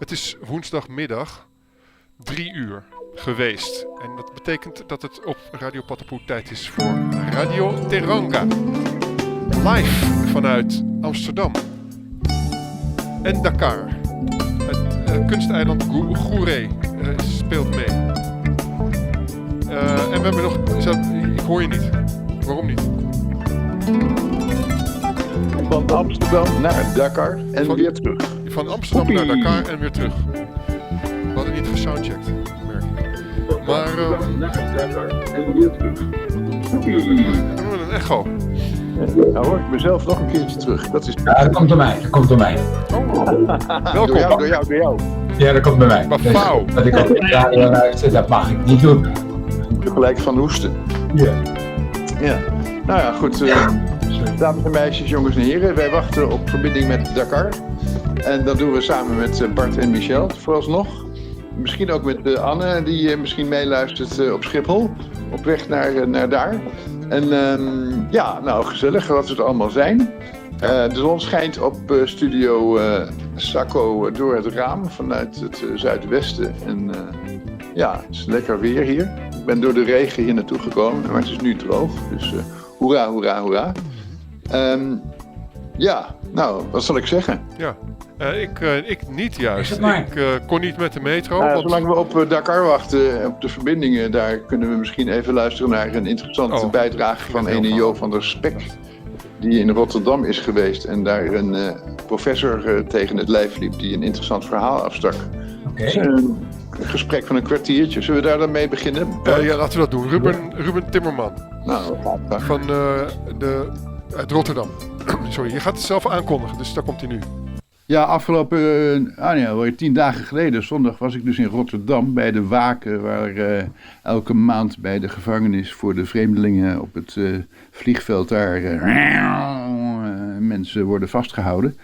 Het is woensdagmiddag 3 uur geweest. En dat betekent dat het op Radio Patapoe tijd is voor Radio Teranga. Live vanuit Amsterdam. En Dakar. Het kunsteiland Goeree speelt mee. En we hebben nog... Ik hoor je niet. Waarom niet? Van Amsterdam naar Dakar en weer terug. Van Amsterdam naar Dakar en weer terug. We hadden niet gesoundcheckt, merk ik. Maar... naar Dakar en weer terug. hebben we een echo? Nou hoor ik mezelf nog een keertje terug. Dat is... Ja, dat komt door mij. Welkom. Door jou. Ja, dat komt bij mij. Maar Dus pauw. dat ik op de radio luister, dat mag ik niet doen. Gelijk van hoesten. Ja. Ja. Nou ja, goed. Dames en meisjes, jongens en heren. Wij wachten op verbinding met Dakar. En dat doen we samen met Bart en Michel, vooralsnog. Misschien ook met Anne, die misschien meeluistert op Schiphol. Op weg naar daar. En ja, nou gezellig wat we het allemaal zijn. De zon schijnt op studio Sacco door het raam vanuit het zuidwesten. En ja, het is lekker weer hier. Ik ben door de regen hier naartoe gekomen, maar het is nu droog. Dus hoera, hoera, hoera. Ja, nou, wat zal ik zeggen? Ja. Ik niet juist. Zeg maar. Ik kon niet met de metro. Nou, zolang we op Dakar wachten, op de verbindingen, daar kunnen we misschien even luisteren naar een interessante bijdrage van ene Jo van der Spek. Die in Rotterdam is geweest en daar een professor tegen het lijf liep die een interessant verhaal afstak. Oké. Dus, een gesprek van een kwartiertje. Zullen we daar dan mee beginnen? Ja, laten we dat doen. Ruben Timmerman Nou, graag. van uit Rotterdam. Sorry, je gaat het zelf aankondigen, dus daar komt hij nu. Ja, afgelopen 10 dagen geleden, zondag, was ik dus in Rotterdam bij de Waken, waar elke maand bij de gevangenis voor de vreemdelingen op het vliegveld daar mensen worden vastgehouden.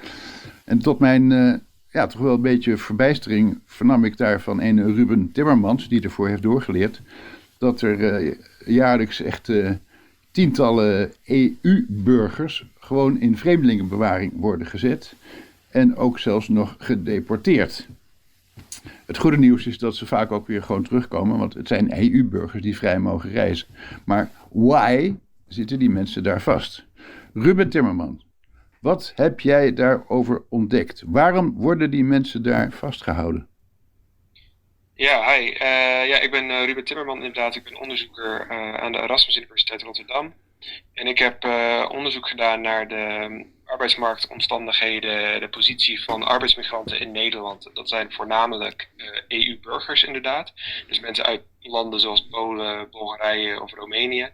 En tot mijn toch wel een beetje verbijstering vernam ik daar van een Ruben Timmermans, die ervoor heeft doorgeleerd, dat er jaarlijks echt tientallen EU-burgers gewoon in vreemdelingenbewaring worden gezet. En ook zelfs nog gedeporteerd. Het goede nieuws is dat ze vaak ook weer gewoon terugkomen, want het zijn EU-burgers die vrij mogen reizen. Maar why zitten die mensen daar vast? Ruben Timmerman, wat heb jij daarover ontdekt? Waarom worden die mensen daar vastgehouden? Ja, hi. Ik ben Ruben Timmerman inderdaad. Ik ben onderzoeker aan de Erasmus Universiteit Rotterdam. En ik heb onderzoek gedaan naar de arbeidsmarktomstandigheden, de positie van arbeidsmigranten in Nederland. Dat zijn voornamelijk EU-burgers inderdaad. Dus mensen uit landen zoals Polen, Bulgarije of Roemenië.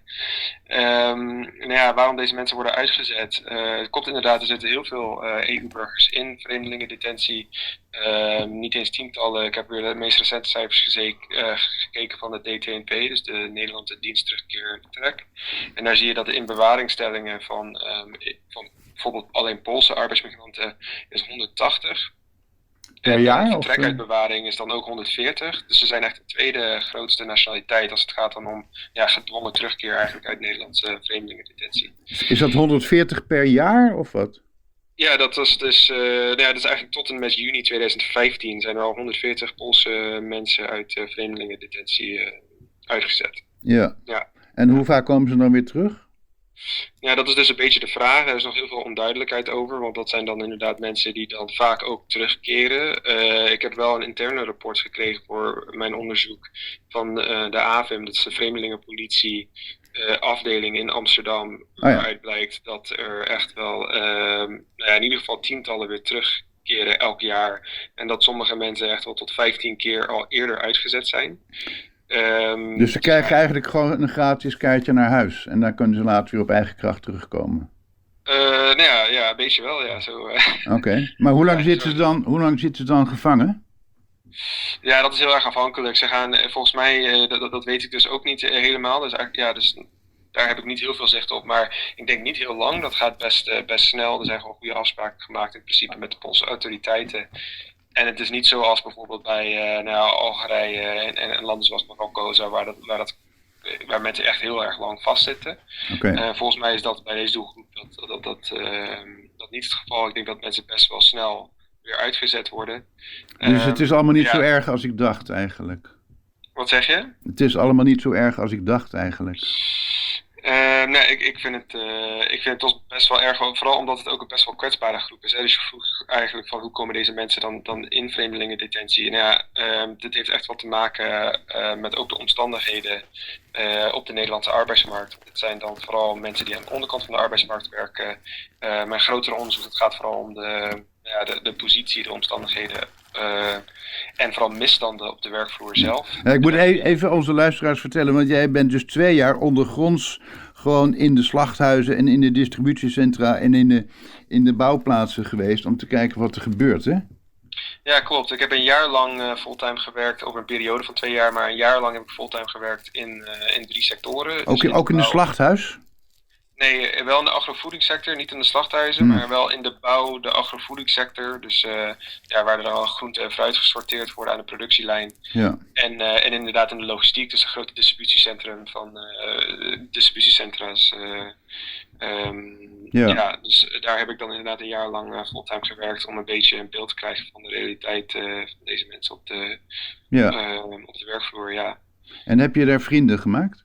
Waarom deze mensen worden uitgezet? Het komt inderdaad, er zitten heel veel EU-burgers in vreemdelingendetentie. Niet eens tientallen. Ik heb weer de meest recente cijfers gekeken van de DTNP, dus de Nederlandse Dienst Terugkeer en Vertrek. En daar zie je dat de inbewaringstellingen van bijvoorbeeld alleen Poolse arbeidsmigranten is 180. Per jaar? En vertrek uit bewaring is dan ook 140. Dus ze zijn echt de tweede grootste nationaliteit als het gaat dan om gedwongen terugkeer eigenlijk uit Nederlandse vreemdelingendetentie. Is dat 140 per jaar of wat? Ja, dat was dus dat is eigenlijk tot en met juni 2015 zijn er al 140 Poolse mensen uit vreemdelingendetentie uitgezet. Ja. Ja. En hoe vaak komen ze dan weer terug? Ja, dat is dus een beetje de vraag. Er is nog heel veel onduidelijkheid over, want dat zijn dan inderdaad mensen die dan vaak ook terugkeren. Ik heb wel een interne rapport gekregen voor mijn onderzoek van de AVIM, dat is de Vreemdelingenpolitie afdeling in Amsterdam, waaruit blijkt dat er echt wel in ieder geval tientallen weer terugkeren elk jaar. En dat sommige mensen echt wel tot 15 keer al eerder uitgezet zijn. Dus ze krijgen eigenlijk gewoon een gratis kaartje naar huis. En dan kunnen ze later weer op eigen kracht terugkomen. Een beetje wel, ja. Oké. Maar hoe lang zitten ze dan gevangen? Ja, dat is heel erg afhankelijk. Ze gaan, volgens mij, dat weet ik dus ook niet helemaal. Dus eigenlijk, dus daar heb ik niet heel veel zicht op. Maar ik denk niet heel lang. Dat gaat best snel. Er zijn gewoon goede afspraken gemaakt in principe met de Poolse autoriteiten. En het is niet zoals bijvoorbeeld bij Algerije en landen zoals Marokko, waar mensen echt heel erg lang vastzitten. Okay. Volgens mij is dat bij deze doelgroep dat niet het geval. Ik denk dat mensen best wel snel weer uitgezet worden. Dus het is allemaal niet ja. zo erg als ik dacht eigenlijk. Wat zeg je? Het is allemaal niet zo erg als ik dacht eigenlijk. Nee, ik vind het toch best wel erg, vooral omdat het ook een best wel kwetsbare groep is. Hè? Dus je vroeg eigenlijk van hoe komen deze mensen dan in vreemdelingendetentie. En ja, dit heeft echt wat te maken met ook de omstandigheden op de Nederlandse arbeidsmarkt. Het zijn dan vooral mensen die aan de onderkant van de arbeidsmarkt werken. Mijn grotere onderzoek, het gaat vooral om de positie, de omstandigheden en vooral misstanden op de werkvloer zelf. Ik moet even onze luisteraars vertellen, want jij bent dus 2 jaar ondergronds gewoon in de slachthuizen en in de distributiecentra en in de bouwplaatsen geweest om te kijken wat er gebeurt, hè? Ja, klopt. Ik heb een jaar lang fulltime gewerkt, over een periode van 2 jaar, maar een jaar lang heb ik fulltime gewerkt in 3 sectoren. Ook in de slachthuis? Nee, wel in de agrovoedingssector, niet in de slachthuizen, maar wel in de bouw, de agrovoedingssector. Dus waar er dan al groente en fruit gesorteerd worden aan de productielijn. Ja. En inderdaad in de logistiek, dus een grote distributiecentra's. Dus daar heb ik dan inderdaad een jaar lang fulltime gewerkt om een beetje een beeld te krijgen van de realiteit van deze mensen op de werkvloer, ja. En heb je daar vrienden gemaakt?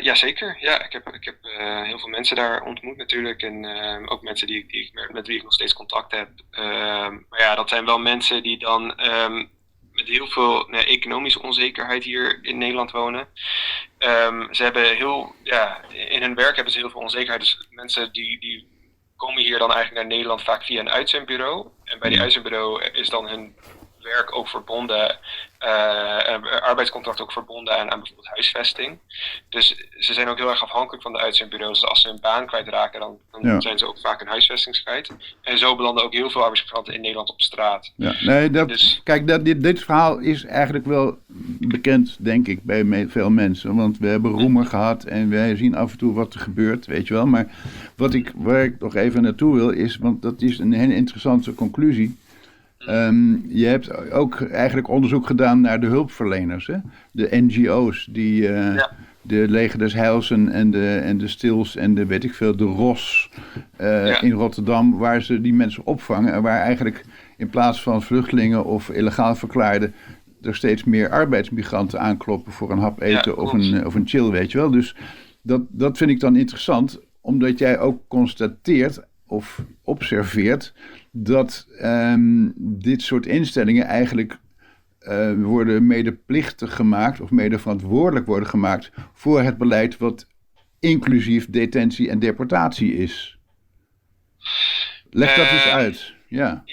Jazeker, ja. Ik heb heel veel mensen daar ontmoet natuurlijk en ook mensen met wie ik nog steeds contact heb. Maar ja, dat zijn wel mensen die dan met heel veel economische onzekerheid hier in Nederland wonen. Ze hebben in hun werk hebben ze heel veel onzekerheid. Dus mensen die komen hier dan eigenlijk naar Nederland vaak via een uitzendbureau. En bij die uitzendbureau is dan hun werk ook verbonden, arbeidscontract ook verbonden aan bijvoorbeeld huisvesting. Dus ze zijn ook heel erg afhankelijk van de uitzendbureaus. Dus als ze hun baan kwijtraken, dan zijn ze ook vaak een huisvesting kwijt. En zo belanden ook heel veel arbeidsmigranten in Nederland op straat. Ja, nee, kijk, dit verhaal is eigenlijk wel bekend, denk ik, bij veel mensen. Want we hebben Roemer gehad en wij zien af en toe wat er gebeurt, weet je wel. Maar waar ik nog even naartoe wil is, want dat is een hele interessante conclusie. Je hebt ook eigenlijk onderzoek gedaan naar de hulpverleners, hè? De NGO's, die de Leger des Heils en de Stils en de weet ik veel, de ROS in Rotterdam, waar ze die mensen opvangen en waar eigenlijk in plaats van vluchtelingen of illegaal verklaarden er steeds meer arbeidsmigranten aankloppen voor een hap eten of een chill, weet je wel. Dus dat vind ik dan interessant, omdat jij ook constateert of observeert dat dit soort instellingen eigenlijk worden medeplichtig gemaakt of mede verantwoordelijk worden gemaakt voor het beleid wat inclusief detentie en deportatie is. Leg dat eens uit. Ja,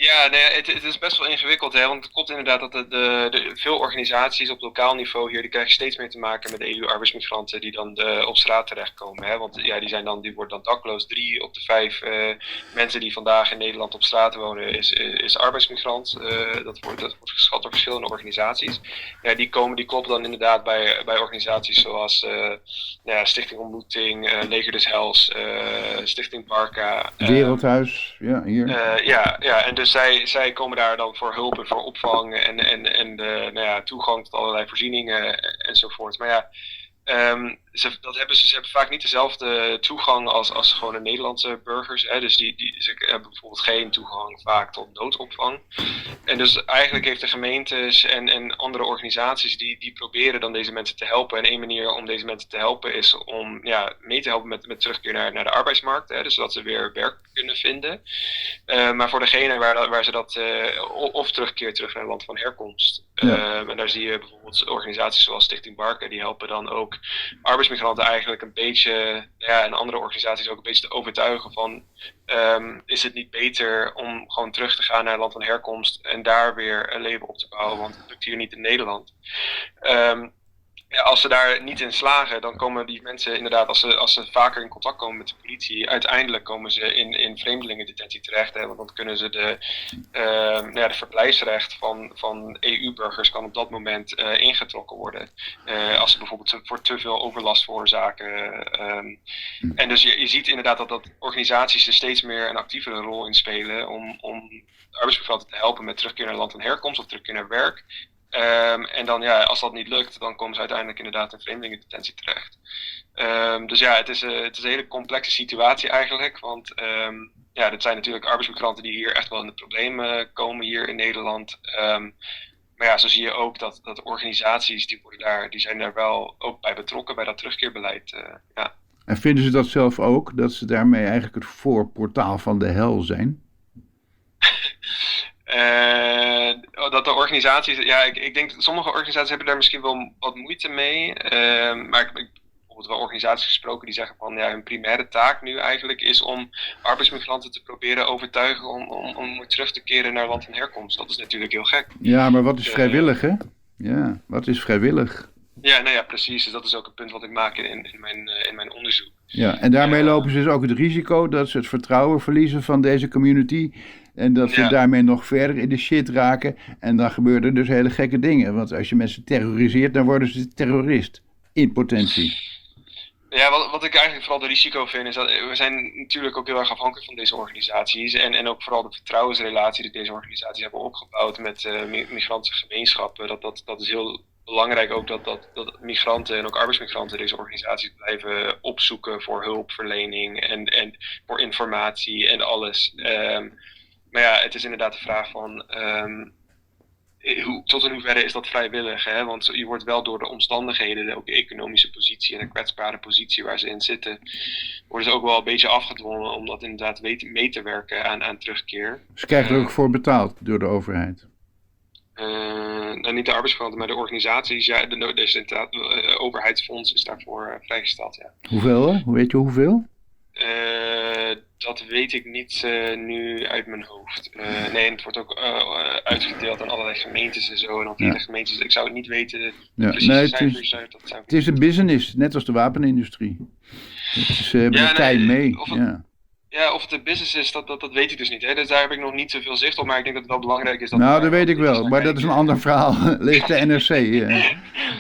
het is best wel ingewikkeld, hè? Want het klopt inderdaad dat veel organisaties op lokaal niveau hier, die krijgen steeds meer te maken met EU-arbeidsmigranten die dan op straat terechtkomen. Hè? Want die worden dan dakloos. 3 op de 5 mensen die vandaag in Nederland op straat wonen is arbeidsmigrant. Dat wordt geschat door verschillende organisaties. Die kloppen dan inderdaad bij organisaties zoals Stichting Ontmoeting, Leger des Heils, Stichting Barca. Wereldhuis, hier. En dus zij komen daar dan voor hulp en voor opvang en toegang tot allerlei voorzieningen enzovoort. Maar ja, ze hebben vaak niet dezelfde toegang als gewoon de Nederlandse burgers. Hè? Dus ze hebben bijvoorbeeld geen toegang vaak tot noodopvang. En dus eigenlijk heeft de gemeentes en andere organisaties die proberen dan deze mensen te helpen. En één manier om deze mensen te helpen is om mee te helpen met terugkeer naar de arbeidsmarkt. Hè? Dus zodat ze weer werk kunnen vinden. Maar voor degene waar ze dat of terug naar het land van herkomst. En daar zie je bijvoorbeeld organisaties zoals Stichting Barca, die helpen dan ook arbeidsmigranten eigenlijk een beetje, en andere organisaties ook een beetje te overtuigen van, is het niet beter om gewoon terug te gaan naar het land van herkomst en daar weer een leven op te bouwen, want het lukt hier niet in Nederland. Als ze daar niet in slagen, dan komen die mensen inderdaad, als ze vaker in contact komen met de politie, uiteindelijk komen ze in vreemdelingendetentie terecht. Hè, want dan kunnen ze de verblijfsrecht van EU-burgers kan op dat moment ingetrokken worden. Als ze bijvoorbeeld voor te veel overlast veroorzaken. En dus je ziet inderdaad dat organisaties er steeds meer een actievere rol in spelen om arbeidsmigranten te helpen met terugkeer naar het land van herkomst of terugkeer naar werk. En dan als dat niet lukt, dan komen ze uiteindelijk inderdaad in vreemdelingendetentie terecht. Dus het is een hele complexe situatie eigenlijk, want dat zijn natuurlijk arbeidsmigranten die hier echt wel in de problemen komen hier in Nederland. Maar ja, zo zie je ook dat de organisaties die zijn daar wel ook bij betrokken bij dat terugkeerbeleid. Ja. En vinden ze dat zelf ook, dat ze daarmee eigenlijk het voorportaal van de hel zijn? Dat de organisaties, ik denk dat sommige organisaties hebben daar misschien wel wat moeite mee. Maar ik bijvoorbeeld wel organisaties gesproken die zeggen van hun primaire taak nu eigenlijk is om arbeidsmigranten te proberen overtuigen om terug te keren naar land van herkomst. Dat is natuurlijk heel gek. Ja, maar wat is vrijwillig, hè? Ja, wat is vrijwillig? Ja, precies. Dus dat is ook een punt wat ik maak in mijn onderzoek. Ja, en daarmee lopen ze dus ook het risico dat ze het vertrouwen verliezen van deze community. En dat ze daarmee nog verder in de shit raken. En dan gebeuren er dus hele gekke dingen. Want als je mensen terroriseert, dan worden ze terrorist. In potentie. Ja, wat ik eigenlijk vooral de risico vind, is dat we zijn natuurlijk ook heel erg afhankelijk van deze organisaties. En ook vooral de vertrouwensrelatie die deze organisaties hebben opgebouwd met migrantische gemeenschappen. Dat is heel belangrijk ook dat migranten en ook arbeidsmigranten deze organisaties blijven opzoeken voor hulpverlening en voor informatie en alles. Maar ja, het is inderdaad de vraag van tot in hoeverre is dat vrijwillig? Hè? Want je wordt wel door de omstandigheden, ook de economische positie en de kwetsbare positie waar ze in zitten, worden ze ook wel een beetje afgedwongen om dat inderdaad mee te werken aan terugkeer. Ze krijgen er ook voor betaald door de overheid? Niet de arbeidsmigranten, maar de organisaties. Ja, de overheidsfonds is daarvoor vrijgesteld. Ja. Hoeveel? Weet je hoeveel? Dat weet ik niet nu uit mijn hoofd. Nee, het wordt ook uitgedeeld aan allerlei gemeentes en zo. En op hele gemeentes, ik zou het niet weten. Precieze cijfers. Het is een business, net als de wapenindustrie. Ze hebben de tijd mee. Of het een business is, dat weet ik dus niet. Hè. Dus daar heb ik nog niet zoveel zicht op. Maar ik denk dat het wel belangrijk is. Dat weet ik wel. Maar dat is een ander verhaal. Lees de NRC.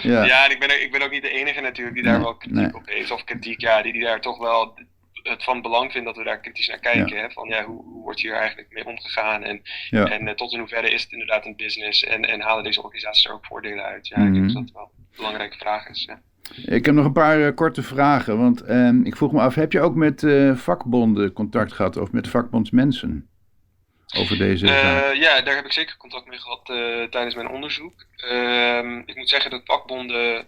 Ja, en ik ben ook niet de enige natuurlijk die daar wel kritiek op heeft. Of kritiek, die daar toch wel het van belang vindt dat we daar kritisch naar kijken. Hè? Van hoe wordt hier eigenlijk mee omgegaan? En tot in hoeverre is het inderdaad een business? En halen deze organisaties er ook voordelen uit? Ja, ik denk dat dat wel een belangrijke vraag is. Ja. Ik heb nog een paar korte vragen. Want ik vroeg me af, heb je ook met vakbonden contact gehad? Of met vakbondsmensen? Over deze zaak? Ja, daar heb ik zeker contact mee gehad tijdens mijn onderzoek. Ik moet zeggen dat vakbonden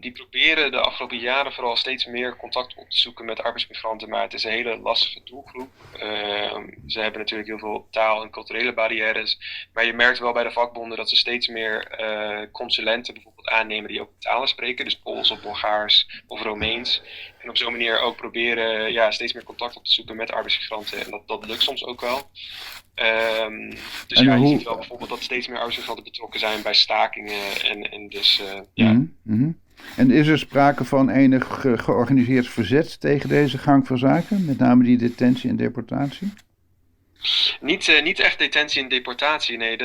die proberen de afgelopen jaren vooral steeds meer contact op te zoeken met arbeidsmigranten, maar het is een hele lastige doelgroep. Ze hebben natuurlijk heel veel taal- en culturele barrières, maar je merkt wel bij de vakbonden dat ze steeds meer consulenten bijvoorbeeld aannemen die ook talen spreken, dus Pools of Bulgaars of Romeins. En op zo'n manier ook proberen steeds meer contact op te zoeken met arbeidsmigranten en dat lukt soms ook wel. Dus je ziet wel bijvoorbeeld dat steeds meer arbeidsmigranten betrokken zijn bij stakingen en dus En is er sprake van enig georganiseerd verzet tegen deze gang van zaken? Met name die detentie en deportatie? Niet echt detentie en deportatie, nee.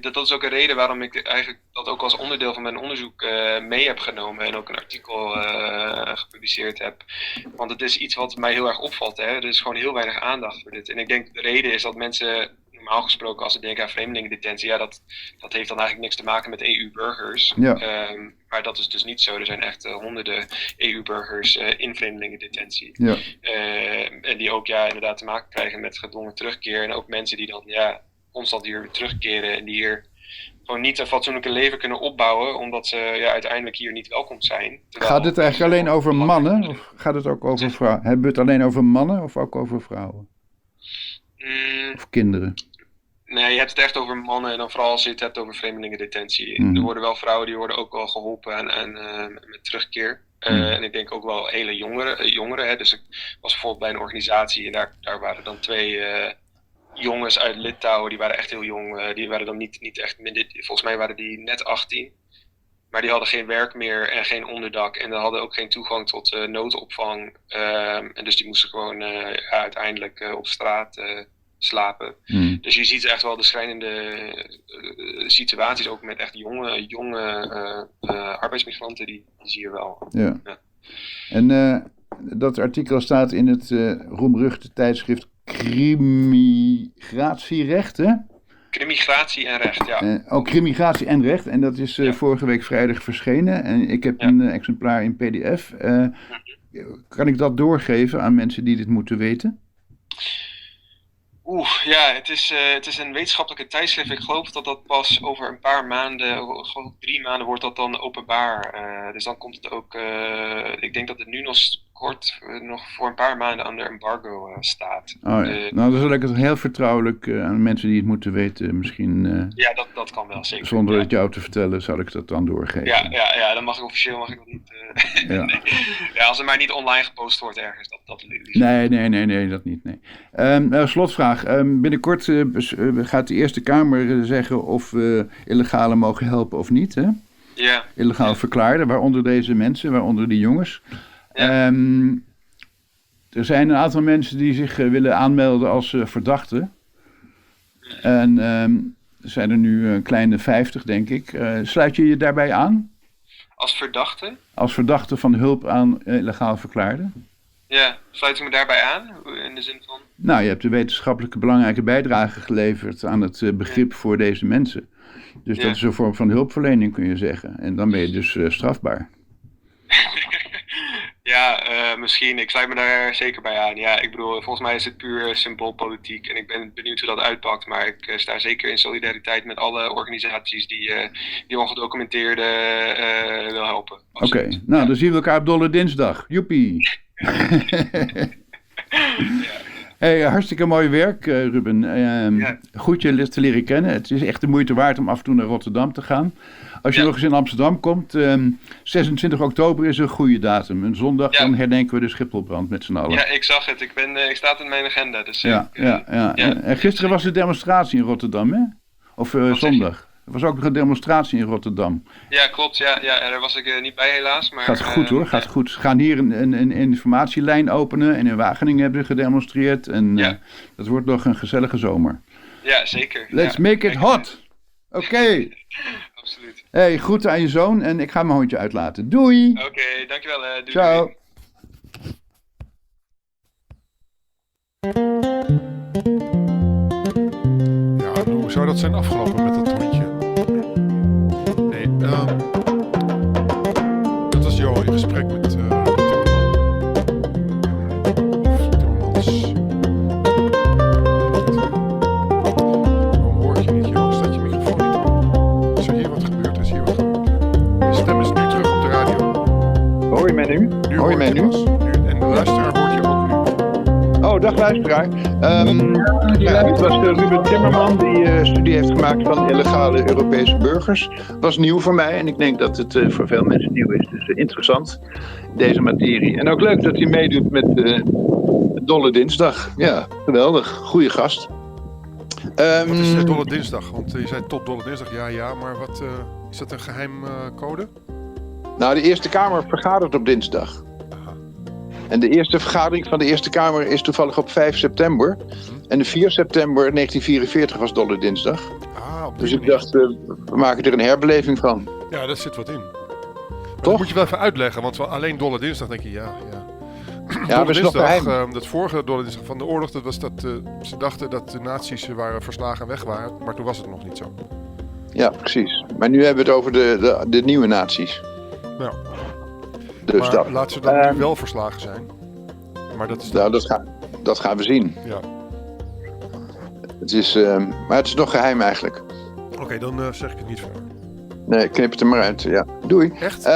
Dat is ook een reden waarom ik eigenlijk dat ook als onderdeel van mijn onderzoek mee heb genomen en ook een artikel gepubliceerd heb. Want het is iets wat mij heel erg opvalt. Hè. Er is gewoon heel weinig aandacht voor dit. En ik denk de reden is dat mensen normaal gesproken als ze denken aan vreemdelingendetentie, dat heeft dan eigenlijk niks te maken met EU-burgers. Ja. Maar dat is dus niet zo. Er zijn echt honderden EU-burgers in vreemdelingendetentie. Ja. En die ook inderdaad te maken krijgen met gedwongen terugkeer. En ook mensen die dan constant hier weer terugkeren en die hier gewoon niet een fatsoenlijke leven kunnen opbouwen, omdat ze uiteindelijk hier niet welkom zijn. Gaat het eigenlijk alleen over mannen? Of gaat het ook over vrouwen? Hebben we het alleen over mannen of ook over vrouwen? Of kinderen? Nee, je hebt het echt over mannen en dan vooral als je het hebt over vreemdelingendetentie. Er worden wel vrouwen die worden ook wel geholpen met terugkeer. En ik denk ook wel hele jongeren. Hè. Dus ik was bijvoorbeeld bij een organisatie en daar waren dan 2 jongens uit Litouwen. Die waren echt heel jong. Die waren dan niet echt, volgens mij waren die net 18. Maar die hadden geen werk meer en geen onderdak. En dan hadden ook geen toegang tot noodopvang. En dus die moesten gewoon uiteindelijk op straat slapen. Dus je ziet echt wel de schrijnende situaties, ook met echt jonge arbeidsmigranten, die zie je wel. Ja. En dat artikel staat in het roemruchte tijdschrift Crimmigratierecht, hè? Crimigratie en recht, ja. Crimigratie en recht. En dat is vorige week vrijdag verschenen. En ik heb een exemplaar in PDF. Kan ik dat doorgeven aan mensen die dit moeten weten? Ja, het is een wetenschappelijke tijdschrift. Ik geloof dat dat pas over een paar maanden, ik geloof 3 maanden wordt dat dan openbaar. Dus dan komt het ook, ik denk dat het nu nog nog voor een paar maanden onder embargo staat. Oh ja. Nou, dan zal ik het heel vertrouwelijk aan mensen die het moeten weten misschien... Ja, dat kan wel, zeker. Zonder het jou te vertellen, zal ik dat dan doorgeven. Ja, dan mag ik officieel dat niet. Ja. Nee. Ja, als het maar niet online gepost wordt ergens, dat Nee, dat niet. Nee. Slotvraag. Binnenkort gaat de Eerste Kamer zeggen of we illegalen mogen helpen of niet. Hè? Ja. Illegaal verklaarden, waaronder deze mensen, waaronder die jongens. Ja. Er zijn een aantal mensen die zich willen aanmelden als verdachten. En er zijn er nu een kleine 50, denk ik. Sluit je je daarbij aan? Als verdachte? Als verdachte van hulp aan illegaal verklaarden? Ja, sluit ik me daarbij aan? In de zin van... Nou, je hebt een wetenschappelijke belangrijke bijdrage geleverd aan het begrip voor deze mensen. Dus dat is een vorm van hulpverlening, kun je zeggen. En dan ben je dus strafbaar. Ja, misschien. Ik sluit me daar zeker bij aan. Ja, ik bedoel, volgens mij is het puur symboolpolitiek. En ik ben benieuwd hoe dat uitpakt. Maar ik sta zeker in solidariteit met alle organisaties die ongedocumenteerde wil helpen. Oké, nou dan zien we elkaar op Dolle Dinsdag. Joepie! Hey, hartstikke mooi werk, Ruben. Goed je te leren kennen. Het is echt de moeite waard om af en toe naar Rotterdam te gaan. Als je nog eens in Amsterdam komt, 26 oktober is een goede datum. Een zondag, dan herdenken we de Schipholbrand met z'n allen. Ja, ik zag het. Ik staat in mijn agenda. Dus ja. En gisteren was de demonstratie in Rotterdam, hè? Of zondag. Er was ook nog een demonstratie in Rotterdam. Ja, klopt. Ja, daar was ik niet bij helaas. Maar, gaat goed hoor, gaat goed. Ze gaan hier een informatielijn openen en in Wageningen hebben ze gedemonstreerd. En dat wordt nog een gezellige zomer. Ja, zeker. Let's make it hot! Oké. Absoluut. Hey, groeten aan je zoon en ik ga mijn hondje uitlaten. Doei! Oké, dankjewel. Doei. Ciao! Ja, hoe zou dat zijn afgelopen met dat hondje? Nee, dat was Jo in gesprek met Timmermans. Waarom hoor ik je niet, Jo? Staat je microfoon niet aan? Is er hier wat gebeurd? Is hier wat gebeurd? Je stem is nu terug op de radio. Hoor je mij nu? Hoor je mij nu? En de luisteraar hoort je ook nu. Oh, dag luisteraar. Het was Ruben Timmerman die studie heeft gemaakt van illegale Europese burgers. Dat was nieuw voor mij en ik denk dat het voor veel mensen nieuw is. Dus interessant, deze materie. En ook leuk dat hij meedoet met Dolle Dinsdag. Ja, geweldig. Goeie gast. Wat is Dolle Dinsdag? Want je zei tot Dolle Dinsdag, ja, maar wat is dat een geheim code? Nou, de Eerste Kamer vergadert op dinsdag. En de eerste vergadering van de Eerste Kamer is toevallig op 5 september. En de 4 september 1944 was Dolle Dinsdag. Dus ik dacht, we maken er een herbeleving van. Ja, daar zit wat in. Toch? Dat moet je wel even uitleggen, want alleen Dolle Dinsdag denk je, ja. Ja, Dolle dat is nog Dinsdag, geheim. dat vorige Dolle Dinsdag van de oorlog, dat was dat ze dachten dat de nazi's waren verslagen en weg waren. Maar toen was het nog niet zo. Ja, precies. Maar nu hebben we het over de nieuwe nazi's. Ja. Dus maar dat. laat ze dan nu wel verslagen zijn. Maar dat is nou, dat gaan we zien. Ja. Het is, maar het is nog geheim eigenlijk. Oké, dan zeg ik het niet verder. Nee, knip het er maar uit. Ja. Doei. Echt?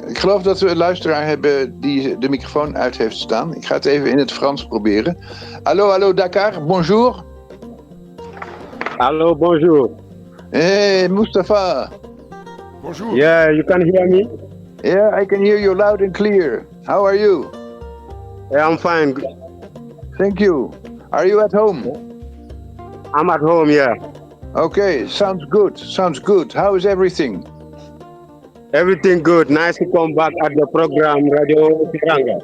Ik geloof dat we een luisteraar hebben die de microfoon uit heeft staan. Ik ga het even in het Frans proberen. Hallo Dakar, bonjour. Hallo, bonjour. Hey, Mustafa. Bonjour. Yeah, you can hear me? Yeah, I can hear you loud and clear. How are you? Yeah, I'm fine. Thank you. Are you at home? I'm at home, yeah. Okay, sounds good. How is everything? Everything good. Nice to come back at the program Radio Teranga.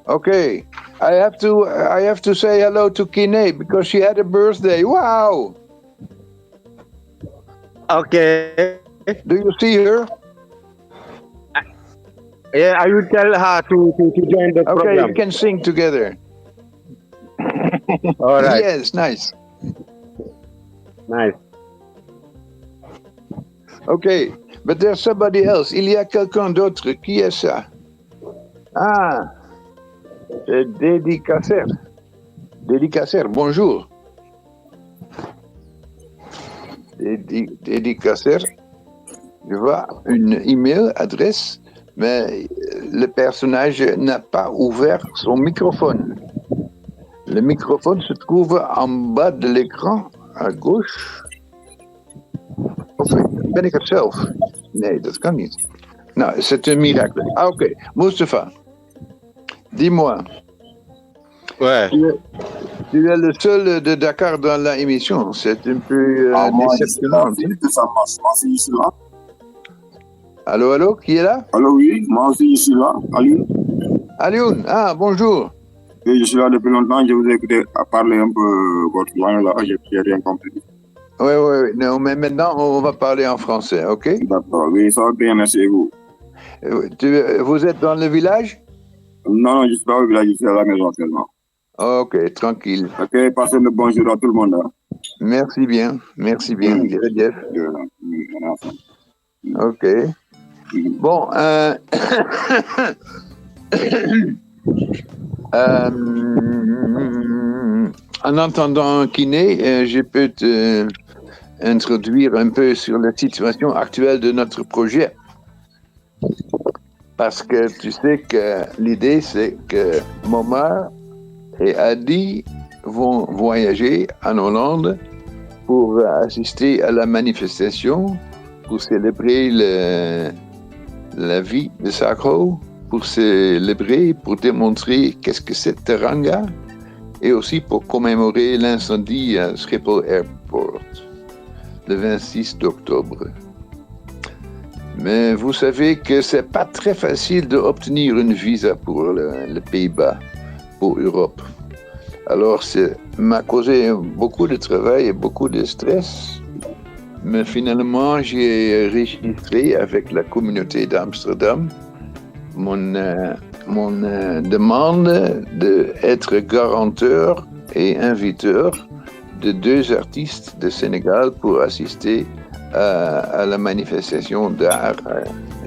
Okay. I have to say hello to Kine because she had a birthday. Wow. Okay. Do you see her? Yeah, I will tell her to join the program. Okay, we can sing together. All right. Yes, nice. Nice. Okay, but there's somebody else. Il y a quelqu'un d'autre. Qui est ça? Ah, Dédicacer. Dédicacer, bonjour. Dédicacer. Je vois une email adresse, mais le personnage n'a pas ouvert son microphone. Le microphone se trouve en bas de l'écran, à gauche. Of ben ik het zelf? Nee, dat kan niet. Nou, c'est un miracle. Ah, ok. Moustapha, dis-moi. Ouais. Tu es le seul de Dakar dans la émission. C'est un peu déceptionnant. Allô, allô, qui est là? Allô, oui, moi aussi je suis là. Alioune. Alioune, ah, bonjour. Oui, je suis là depuis longtemps. Je vous ai écouté parler un peu votre langue là. J'ai rien compris. Oui, oui, non, mais maintenant on va parler en français, ok? D'accord, oui, ça va bien, merci et vous. Vous êtes dans le village? Non, je ne suis pas au village, je suis à la maison actuellement. Ok, tranquille. Ok, passez le bonjour à tout le monde. Hein. Merci bien, Jërëjëf. Ok. Bon, en entendant Kiné, je peux te introduire un peu sur la situation actuelle de notre projet. Parce que tu sais que l'idée, c'est que Momar et Adi vont voyager en Hollande pour assister à la manifestation, pour célébrer la vie de Sakho, pour célébrer, pour démontrer qu'est-ce que c'est Teranga, et aussi pour commémorer l'incendie à Schiphol Airport, le 26 octobre. Mais vous savez que c'est pas très facile d'obtenir une visa pour le Pays-Bas, pour Europe. Alors, ça m'a causé beaucoup de travail et beaucoup de stress. Mais finalement, j'ai enregistré avec la communauté d'Amsterdam mon demande d'être garanteur et inviteur de 2 artistes de Sénégal pour assister à la manifestation d'art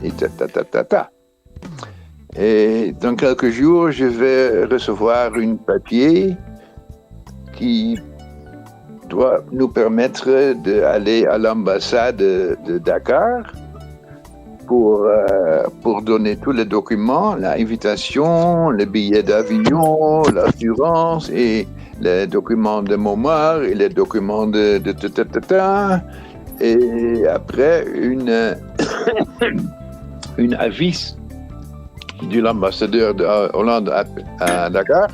et ta. Et dans quelques jours, je vais recevoir un papier qui doit nous permettre d'aller à l'ambassade de Dakar pour donner tous les documents, l'invitation, le billet d'avion, l'assurance et les documents de Momar et les documents de et après une avis de l'ambassadeur de Hollande à Dakar.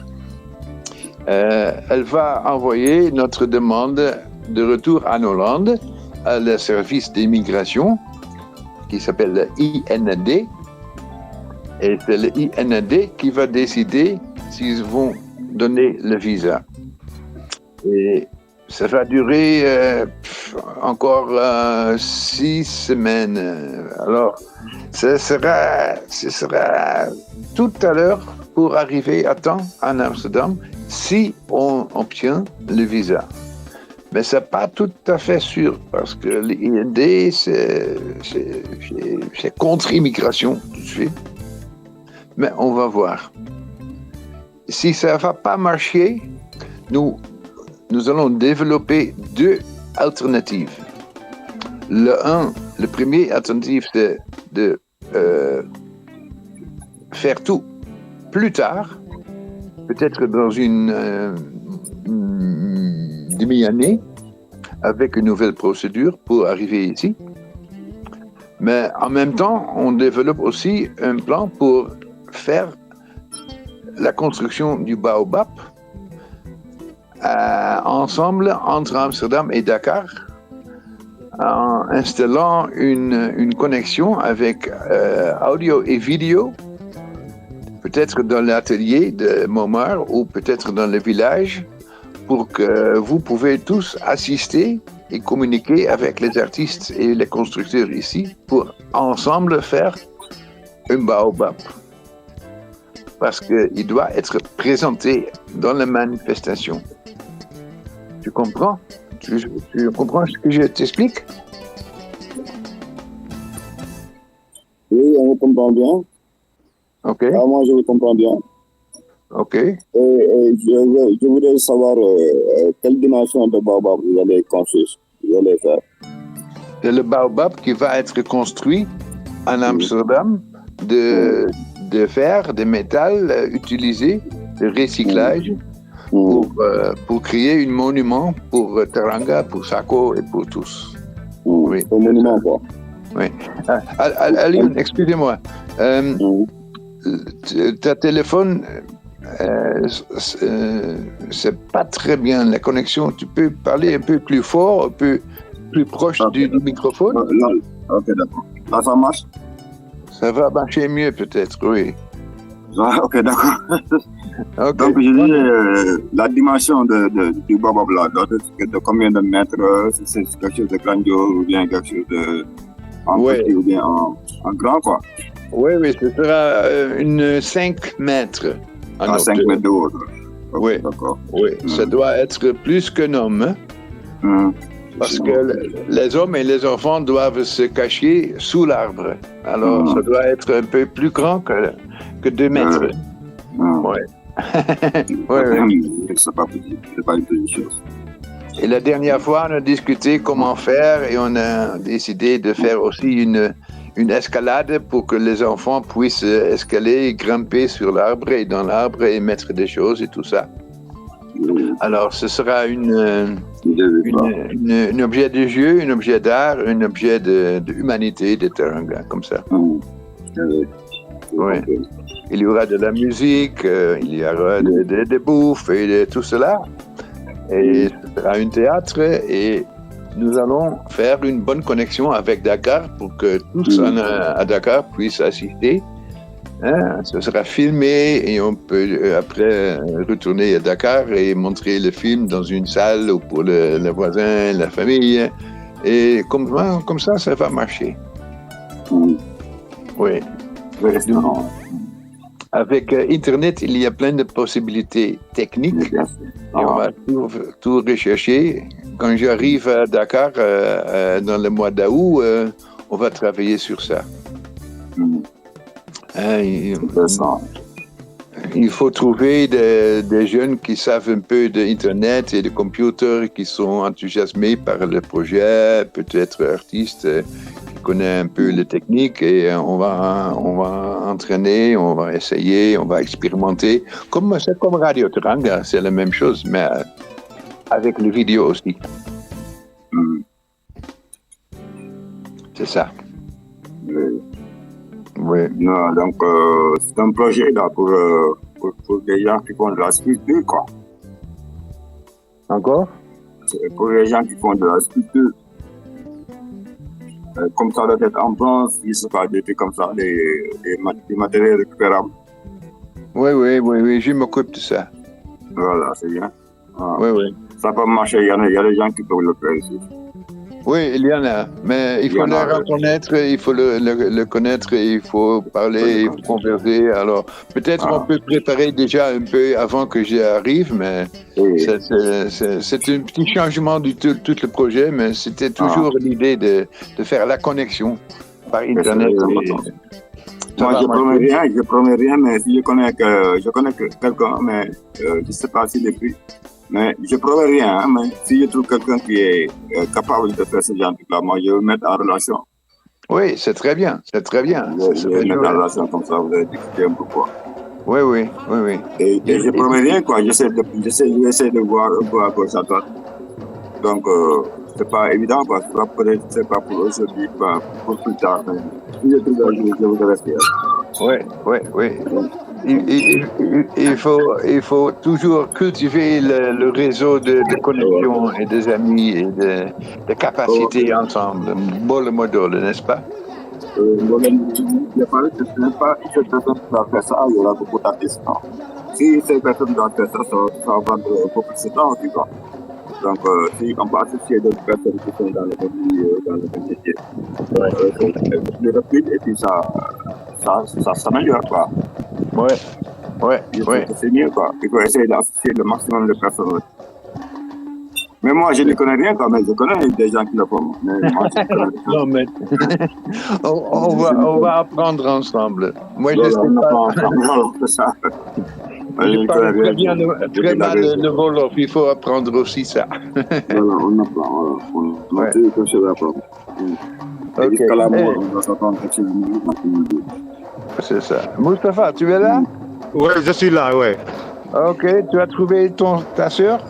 Elle va envoyer notre demande de retour en Hollande à le service d'immigration qui s'appelle le IND. Et c'est le IND qui va décider s'ils vont donner le visa. Et ça va durer encore 6 semaines. Alors, ce sera tout à l'heure pour arriver à temps en Amsterdam si on obtient le visa. Mais ce n'est pas tout à fait sûr parce que l'IND, c'est contre immigration tout de suite. Mais on va voir. Si ça ne va pas marcher, nous allons développer 2 alternatives. Le premier alternative, c'est de faire tout plus tard, peut-être dans une demi-année, avec une nouvelle procédure pour arriver ici. Mais en même temps, on développe aussi un plan pour faire la construction du Baobab ensemble entre Amsterdam et Dakar, en installant une connexion avec audio et vidéo, peut-être dans l'atelier de Momar ou peut-être dans le village, pour que vous pouvez tous assister et communiquer avec les artistes et les constructeurs ici pour ensemble faire un Baobab. Parce qu'il doit être présenté dans la manifestation. Tu comprends? Tu comprends ce que je t'explique? Oui, on comprend bien. Ok. Moi, je le comprends bien. Ok. Je voudrais savoir quelle dimension de baobab vous allez construire, vous allez faire. C'est le baobab qui va être construit en Amsterdam de fer, de métal utilisé, de recyclage, pour créer un monument pour Teranga, pour Sako et pour tous. Oui. Un monument, quoi. Oui. Alioune, excusez-moi. Ta téléphone, c'est pas très bien la connexion. Tu peux parler un peu plus fort, un peu plus proche du microphone? Non. Ok, d'accord. Là, ça marche? Ça va marcher mieux peut-être, oui. Ok, d'accord. Okay. Donc, je dis, la dimension du baobab là, de combien de mètres? C'est quelque chose de grandiose ou bien quelque chose de petit ou bien en grand, quoi? Oui, ce sera une 5 mètres. 5 mètres de haut. Oui, d'accord. Oui, ça doit être plus qu'un homme. Parce que les hommes et les enfants doivent se cacher sous l'arbre. Alors, ça doit être un peu plus grand que 2 mètres. Oui. C'est pas une petite chose. Et la dernière fois, on a discuté comment faire et on a décidé de faire aussi une escalade pour que les enfants puissent escalader, grimper sur l'arbre et dans l'arbre et mettre des choses et tout ça. Alors, ce sera un objet de jeu, un objet d'art, un objet de humanité de Teranga, comme ça. Oui. Il y aura de la musique, il y aura des bouffes et de tout cela. Et ce sera un théâtre et nous allons faire une bonne connexion avec Dakar pour que tous à Dakar puissent assister. Ce sera filmé et on peut après retourner à Dakar et montrer le film dans une salle pour les voisins, la famille. Et comme ça, ça va marcher. Oui. Avec Internet, il y a plein de possibilités techniques. Et on va tout rechercher. Quand j'arrive à Dakar dans le mois d'août, on va travailler sur ça. Il faut trouver des jeunes qui savent un peu d'Internet et de computer, qui sont enthousiasmés par le projet, peut-être artistes qui connaissent un peu les techniques et on va entraîner, on va essayer, on va expérimenter. C'est comme Radio Teranga, c'est la même chose, mais avec les vidéos aussi. C'est ça. Oui. Non, donc c'est un projet là pour les gens qui font de la sculpture, quoi. Encore? C'est pour les gens qui font de la sculpture. Comme ça doit être en bronze, il se passe des trucs comme ça, des matériaux récupérables. Oui, je m'occupe de ça. Voilà, c'est bien. Oui. Ça peut marcher, il y a des gens qui peuvent le faire ici. Oui, il y en a, mais il faut le reconnaître, il faut le connaître, il faut parler, il faut converser. Alors, peut-être on peut préparer déjà un peu avant que j'arrive, mais c'est un petit changement du tout le projet, mais c'était toujours l'idée de faire la connexion par Internet. Moi, je promets rien, mais si je connais quelqu'un, mais je ne sais pas s'il est pris. Mais je ne promets rien, hein, mais si je trouve quelqu'un qui est capable de faire ce genre de truc-là, moi, je vais me mettre en relation. Oui, c'est très bien, Je vais me mettre en relation comme ça, vous allez discuter un peu quoi. Oui. Et je ne promets rien, quoi. J'essaie de voir un peu à gauche à droite. Donc, c'est pas évident, quoi. C'est pas pour aujourd'hui, pas pour plus tard. Mais si je trouve un jour, je vous rester. Oui. Il faut toujours cultiver le réseau de connexions et des amis et de capacités ensemble. Bon modo, n'est-ce pas? Je parle que ce n'est pas une seule personne qui doit faire ça, il y aura beaucoup d'artistes. Si cette personne doit faire ça, ça va prendre beaucoup plus de temps aussi, quoi. Donc, si on peut associer d'autres personnes qui sont dans le même métier, c'est plus rapide et puis ça s'améliore, quoi. Oui. C'est mieux, quoi. Il faut essayer d'associer le maximum de personnes. Mais moi, je ne connais rien quand même. Je connais des gens qui le font. Mais moi, je connais rien. Non, mais on va apprendre ensemble. Moi, je sais pas. C'est ça. Je parle très bien très mal le Wolof, il faut apprendre aussi ça. Voilà, on apprend. On a tout que je vais apprendre. Ok. Jusqu'à la mort, on va s'attendre excellemment. C'est ça. Mustapha, tu es là? Oui, je suis là, oui. Ok, tu as trouvé ta sœur?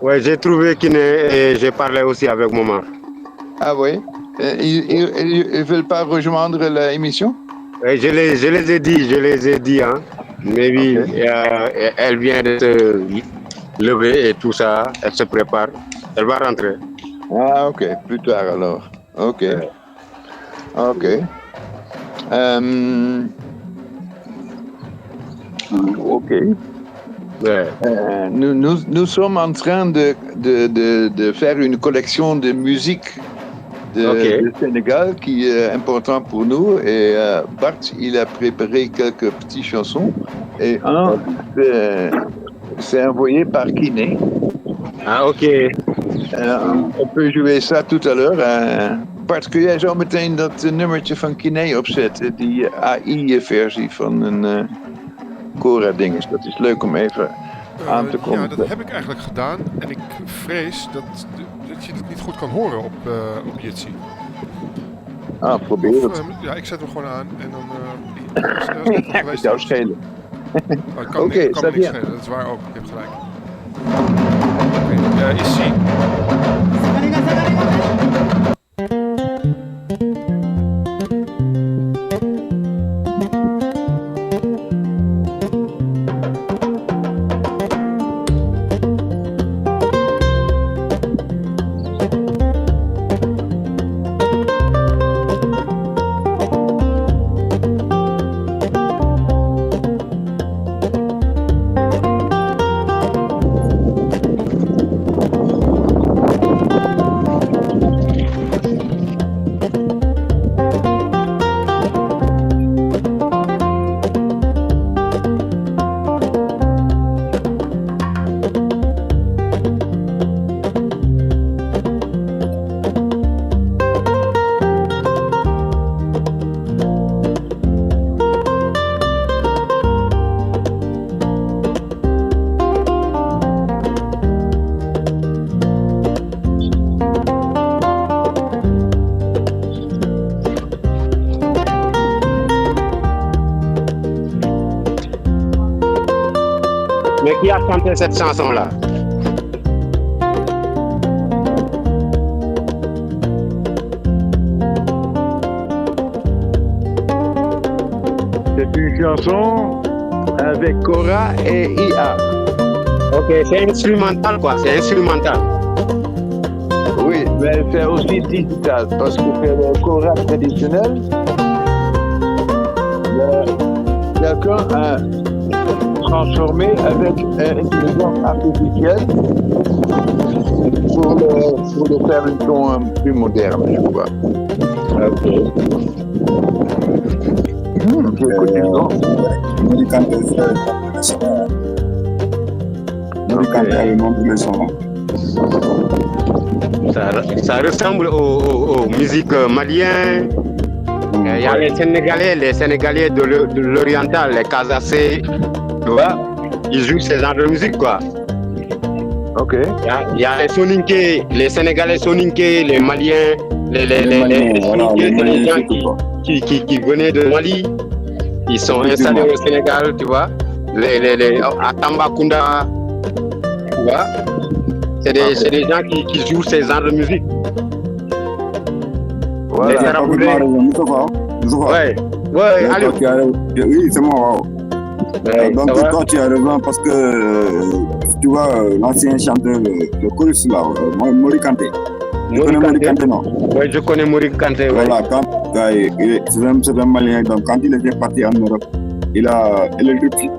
Oui, j'ai trouvé Kiné et j'ai parlé aussi avec maman. Ah oui? Ils ne veulent pas rejoindre l'émission? Et je les ai dit, hein. Mais oui, Okay. Elle vient de se lever et tout ça, elle se prépare, elle va rentrer. Ah ok, plus tard alors. Ok. Ok. Ok. Ouais. Nous sommes en train de faire une collection de musique de Sénégal qui est important pour nous. Et Bart, il a préparé quelques petites chansons. Et c'est envoyé par Kiné. Ah, ok. On peut jouer ça tout à l'heure. Bart, kun jij zo meteen dat nummertje van Kiné opzetten? Die AI-versie van een Cora-dinges. Dat is leuk om even aan te komen. Ja, dat heb ik eigenlijk gedaan. En ik vrees dat je het niet goed kan horen op Jitsi. Ah, probeer het. Ja, ik zet hem gewoon aan en dan... Het jou schelen. Oh, kan me niks schelen, dat is waar ook. Je hebt gelijk. Oké, ici. Mais qui a chanté cette chanson-là? C'est une chanson avec Cora et IA. Ok, c'est instrumental quoi, c'est instrumental. Oui, mais c'est aussi digital parce que c'est le Cora traditionnel. Quelqu'un a transformé avec intelligence artificielle pour le faire un ton plus moderne, je crois. Ok. J'écoute du son. Ça ressemble aux musiques maliennes. Il y a les Sénégalais de l'oriental, les Casacés, tu vois, ils jouent ce genre de musique quoi. Ok. Il y a les Soninké, les Sénégalais Soninké, les Maliens, les Soninké, c'est les gens qui venaient de Mali, ils sont installés au Sénégal, tu vois, à Tambacounda, tu vois, c'est des gens qui jouent ces genres de musique. Voilà. Les Araboulés. Ouais, allez. Oui, c'est moi. Ouais, donc toi tu as raison parce que tu vois l'ancien chanteur, le chorus là, Mori Kanté. Tu connais Mori Kanté, non? Oui, je connais Mori Kanté. Voilà, c'est un Malien, donc quand il était parti en Europe, il a électrifié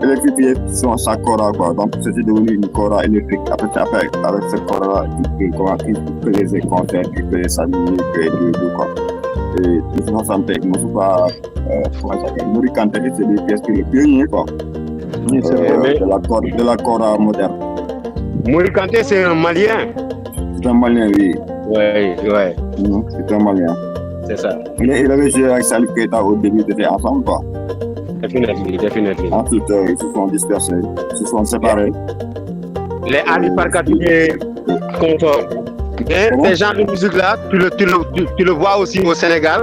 sa Cora quoi, donc c'était devenu une Cora électrique. Après avec cette Cora là, il faisait ses concerts, il faisait sa musique et tout quoi. Et il se sentait, il ne faut pas Mori Kanté, c'est des pièces qui sont les pionniers quoi. De la Cora moderne. Mori Kanté, c'est un Malien. C'est un Malien, oui. Ouais. C'est un Malien. C'est ça. Il avait joué avec Salif Keita au début, ils étaient ensemble quoi. Definitely. Ensuite, ils se sont dispersés, ils se sont séparés. Les Ali Parkatier conformes. Mais ces genres de musique-là, tu le vois aussi au Sénégal,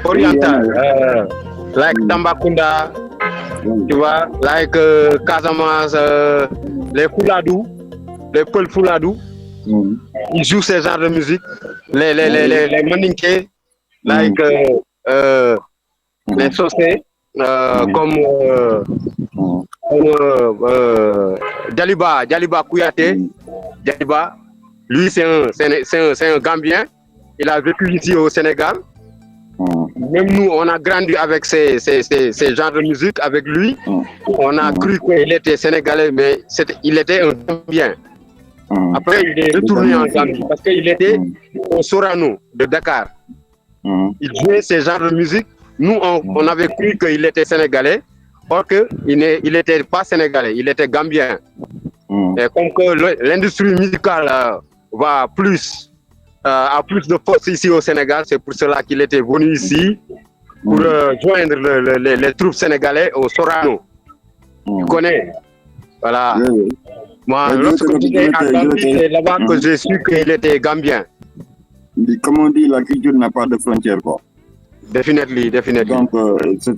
oriental. Like Tambacounda, tu vois, like Casamance, les Fouladou, les Peul Fouladou. Ils jouent ces genres de musique. Les Maninké, like les Sossé, comme Djaliba Kouyaté. Djaliba, lui c'est un Gambien. Il a vécu ici au Sénégal. Même nous, on a grandi avec ces genres de musique avec lui. On a cru qu'il était sénégalais, mais il était un Gambien. Après, il est retourné en Gambie parce qu'il était au Sorano de Dakar. Il jouait ces genres de musique. Nous, on avait cru qu'il était sénégalais, or qu'il n'était pas sénégalais, il était gambien. Et comme que l'industrie musicale a plus de force ici au Sénégal, c'est pour cela qu'il était venu ici pour joindre les troupes sénégalais au Sorano. Tu connais? Voilà. Moi, lorsque j'étais à Gambie, c'est là-bas que j'ai su qu'il était gambien. Comme on dit, la culture n'a pas de frontières, quoi. Definitely. Donc,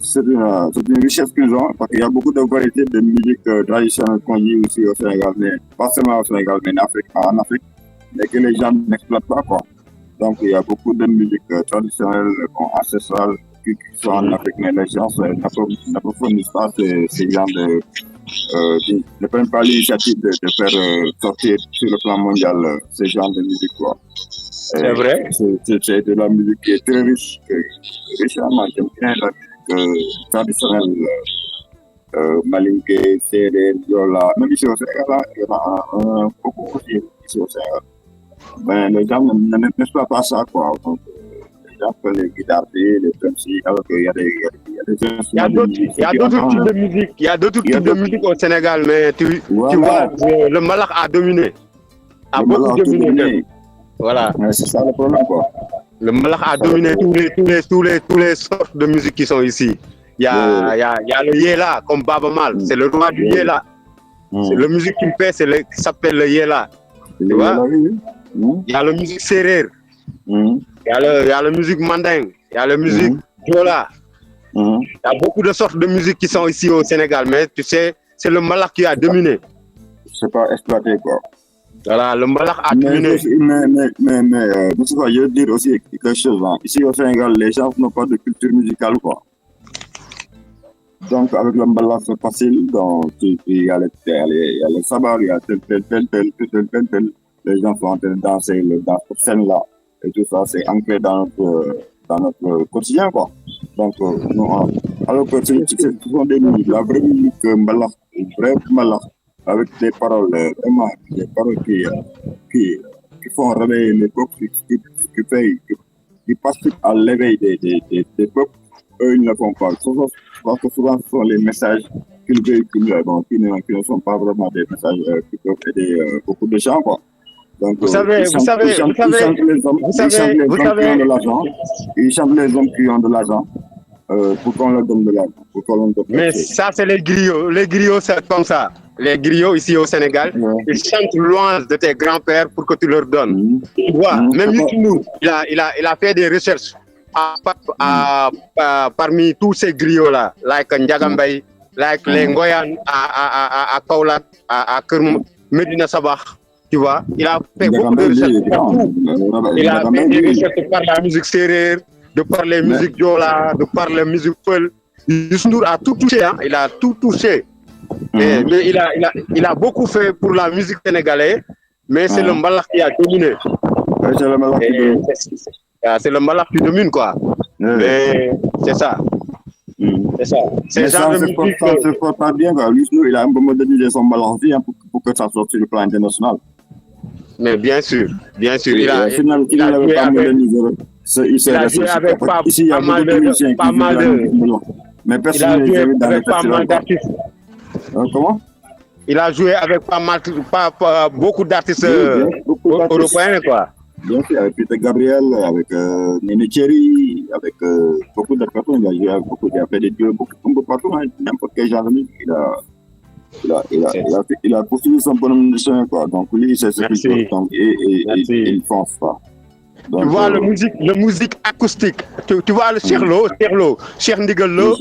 c'est une richesse qu'ils ont, parce qu'il y a beaucoup de variétés de musique traditionnelle qu'on dit aussi au Sénégal, mais pas seulement au Sénégal, mais en Afrique, mais que les gens n'exploitent pas, quoi. Donc, il y a beaucoup de musique traditionnelle, ancestrale, qui sont en Afrique, mais les gens n'approfondissent pas ces gens ne prennent pas l'initiative de faire sortir sur le plan mondial ces genres de musique, quoi. C'est vrai. C'est de la musique qui est très riche. Moi, j'aime bien la musique traditionnelle, Malinké, Séré, Yola. Même ici au Sénégal, il y en a beaucoup aussi ici au Sénégal. Mais les gens n'exploitent pas ça, quoi. Donc, les gens font les guitares, les drums, alors qu'il y a des il y a d'autres types de musique. Il y a d'autres types de musique au Sénégal, mais tu vois, le Malak a dominé. A beaucoup dominé. Voilà. C'est ça le problème, quoi. Le Malak a dominé tous les sortes de musique qui sont ici. Il y a le Yéla, comme Baba Mal. C'est le roi du Yéla. C'est la musique qu'il fait, qui s'appelle le Yéla. Tu vois? Il y a la musique Serer. Il y a la musique Manding. Il y a la musique Jola. Il y a beaucoup de sortes de musique qui sont ici au Sénégal, mais tu sais, c'est le Malak qui a dominé. C'est pas exploité, quoi. Voilà, le Malak a dominé. Mais je veux dire aussi quelque chose. Hein. Ici au Sénégal, les gens n'ont pas de culture musicale, quoi. Donc, avec le Malak, c'est facile. Donc, il y a les sabbats, il y a tel. Les gens sont en train de danser dans cette scène-là. Et tout ça, c'est ancré dans notre quotidien, quoi. Donc, alors que ce sont des musiques, la vraie musique Malak, vrai Malak, avec des paroles, vraiment, des paroles qui font réveiller les peuples, qui participent à l'éveil des peuples, eux, ils ne le font pas. Parce que souvent, ce sont les messages qu'ils véhiculent, qui ne sont pas vraiment des messages qui peuvent aider beaucoup de gens, quoi. Donc, vous savez, ils chantent les hommes qui ont de l'argent pour qu'on leur donne de l'argent. Mais ça, c'est les griots. Les griots, c'est comme ça. Les griots ici au Sénégal, ils chantent louange de tes grands-pères pour que tu leur donnes. Tu vois, même nous, il a fait des recherches parmi tous ces griots-là, like Ndiagambay, like les Ngoyan à Kaolack, à Medina Sabah. Tu vois, il a fait beaucoup de recherches partout. Il a fait des recherches par la musique sérère, de par les musiques Jola, de par les musiques Peul. Youssou N'Dour a tout touché, hein? Il a tout touché. Mais il a beaucoup fait pour la musique sénégalaise, mais c'est le Malak qui a dominé. C'est le Malak qui domine, quoi. Mais c'est ça. C'est ça. Mais ça se porte pas bien, quoi. Youssou N'Dour, il a un peu modernisé son Malak aussi, hein, pour que ça sorte sur le plan international. Mais bien sûr. Il a joué avec pas mal d'artistes. Comment? Il a joué avec beaucoup d'artistes européens, quoi. Bien sûr, avec Peter Gabriel, avec Nene Cherry, avec beaucoup de personnes. Il a joué avec beaucoup, il a fait des duos un peu partout, hein, n'importe quel genre de musique. Il a poursuivi son bonhomme de chemin, quoi. Donc lui, c'est ce qu'il fait. Donc, et il fonce pas. Donc, tu vois, le musique acoustique. Tu vois le Cheikh Ndigal Lo,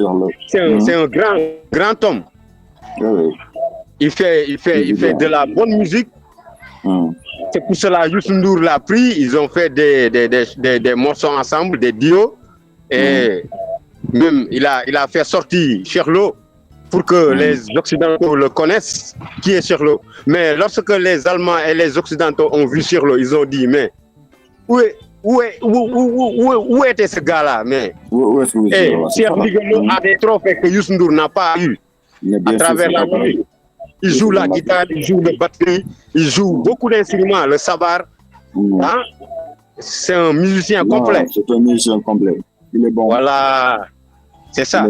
c'est un grand homme. Oui. Il fait de la bonne musique. C'est pour cela Youssou Ndour l'a pris. Ils ont fait des morceaux ensemble, des duos. Et même, il a fait sortir Cheikh Lo pour que les Occidentaux le connaissent, qui est Cheikh Lo. Mais lorsque les Allemands et les Occidentaux ont vu Cheikh Lo, ils ont dit, mais où était ce gars-là? Mais Cheikh Ndigal Lo a des trophées que Youssou Ndour n'a pas eu à travers la musique. Il joue la guitare, il joue le batterie, il joue beaucoup d'instruments, le sabar. Hein? C'est un musicien complet. C'est un musicien complet. Il est bon. Voilà, c'est ça.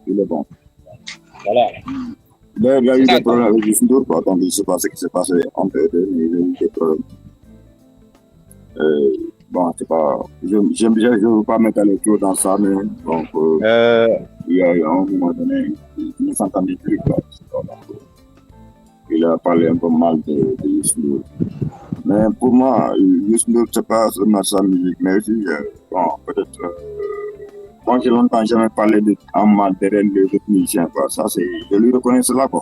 Il est bon. Voilà. Il y a eu des problèmes avec Youssou Ndour, quoi. Donc, je ne sais pas ce qui s'est passé entre eux deux, mais il y a eu des problèmes. Bon, c'est pas. Je ne veux pas mettre les trop dans ça, mais donc, il y a eu à un moment donné, il ne s'entendait plus, quoi. Donc, il a parlé un peu mal de Youssou Ndour. Mais pour moi, Youssou Ndour, c'est pas seulement sa musique, mais aussi, bon, peut-être. Moi, j'ai longtemps jamais parlé en mal de reine des autres musiciens, quoi. Ça, c'est. Je lui reconnais cela, quoi.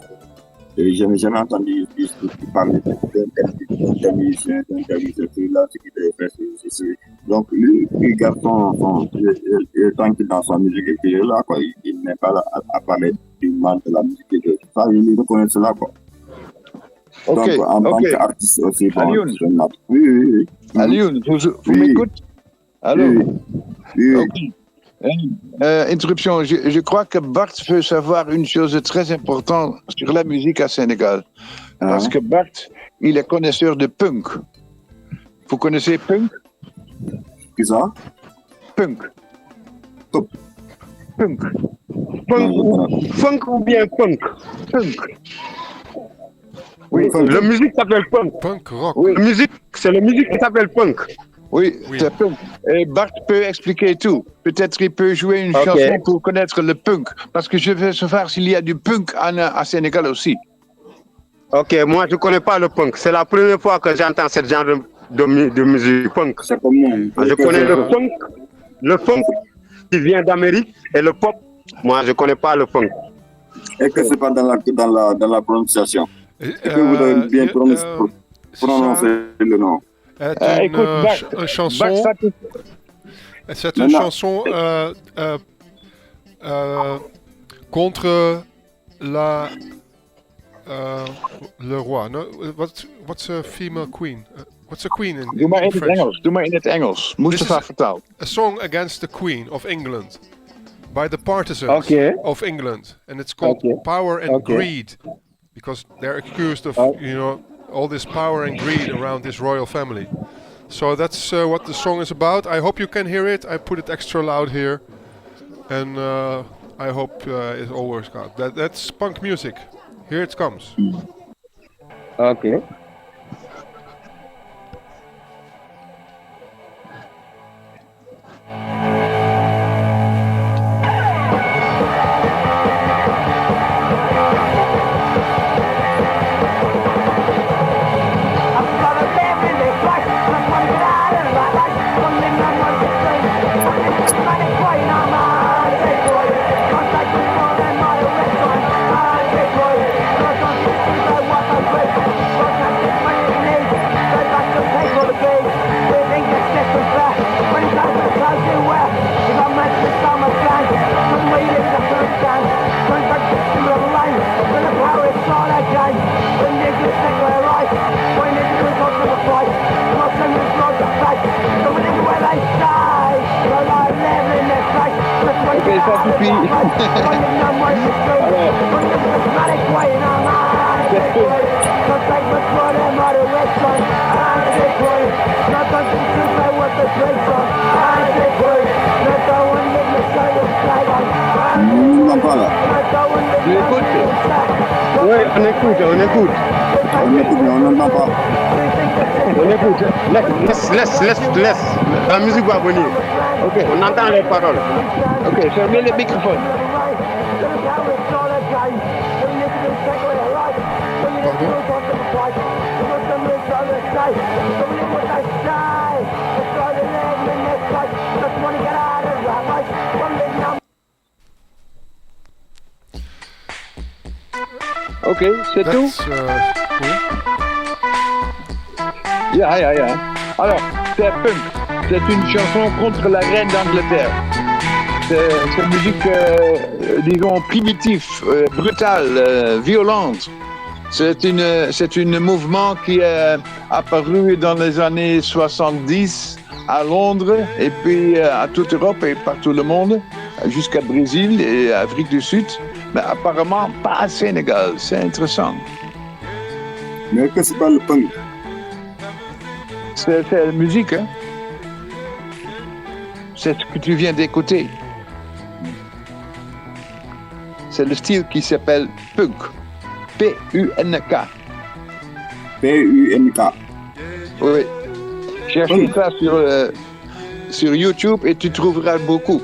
Et je n'ai jamais entendu parler d'un musicien, d'un là, ce qu'il devait faire, c'est. Donc, lui, il garde il est tranquille dans sa musique et puis là, quoi. Il n'est pas là à parler du mal de la musique et de ça, je lui reconnais cela, quoi. Donc, en tant qu'artiste aussi, bon, oui. Alioune, vous m'écoutez? Allô? Oui. Okay. Interruption, je crois que Bart veut savoir une chose très importante sur la musique à Sénégal. Parce que Bart, il est connaisseur de punk. Vous connaissez punk? Qui ça? Punk. Funk ou bien punk? Punk. Oui, la musique s'appelle punk. Punk rock. Oui. C'est la musique qui s'appelle punk. Oui, c'est punk. Et Bart peut expliquer tout. Peut-être qu'il peut jouer une chanson pour connaître le punk. Parce que je veux savoir s'il y a du punk à Sénégal aussi. Ok, moi je ne connais pas le punk. C'est la première fois que j'entends ce genre de musique punk. C'est comme moi. Je connais le funk qui vient d'Amérique et le pop. Moi, je ne connais pas le punk. Et que ce n'est pas dans la prononciation. Est-ce que vous devez bien prononcer le nom? Une chanson. C'est une chanson contre le roi. No, what's a female queen? What's a queen in French? Doe maar in het Engels. Mustafa vertaalt. A song against the Queen of England by the partisans of England, and it's called Power and Greed, because they're accused of all this power and greed around this royal family. So that's what the song is about. I hope you can hear it. I put it extra loud here, and I hope it all works out. That's punk music. Here it comes. Okay. Oui, on écoute. On n'entend pas. On écoute. Laisse. La musique va venir. Ok, On entend les paroles. ok, fermez le microphone. Ok, c'est tout? That's, cool. Ja. Alors, c'est punk. C'est une chanson contre la reine d'Angleterre. C'est une musique, disons, primitive, brutale, violente. C'est un mouvement qui est apparu dans les années 70 à Londres et puis à toute Europe et partout le monde, jusqu'à Brésil et Afrique du Sud. Mais apparemment pas à Sénégal. C'est intéressant. Mais qu'est-ce que c'est pas le punk? C'est la musique, hein? C'est ce que tu viens d'écouter. C'est le style qui s'appelle punk. P-U-N-K. P-U-N-K. Oui. Cherchez ça sur YouTube et tu trouveras beaucoup.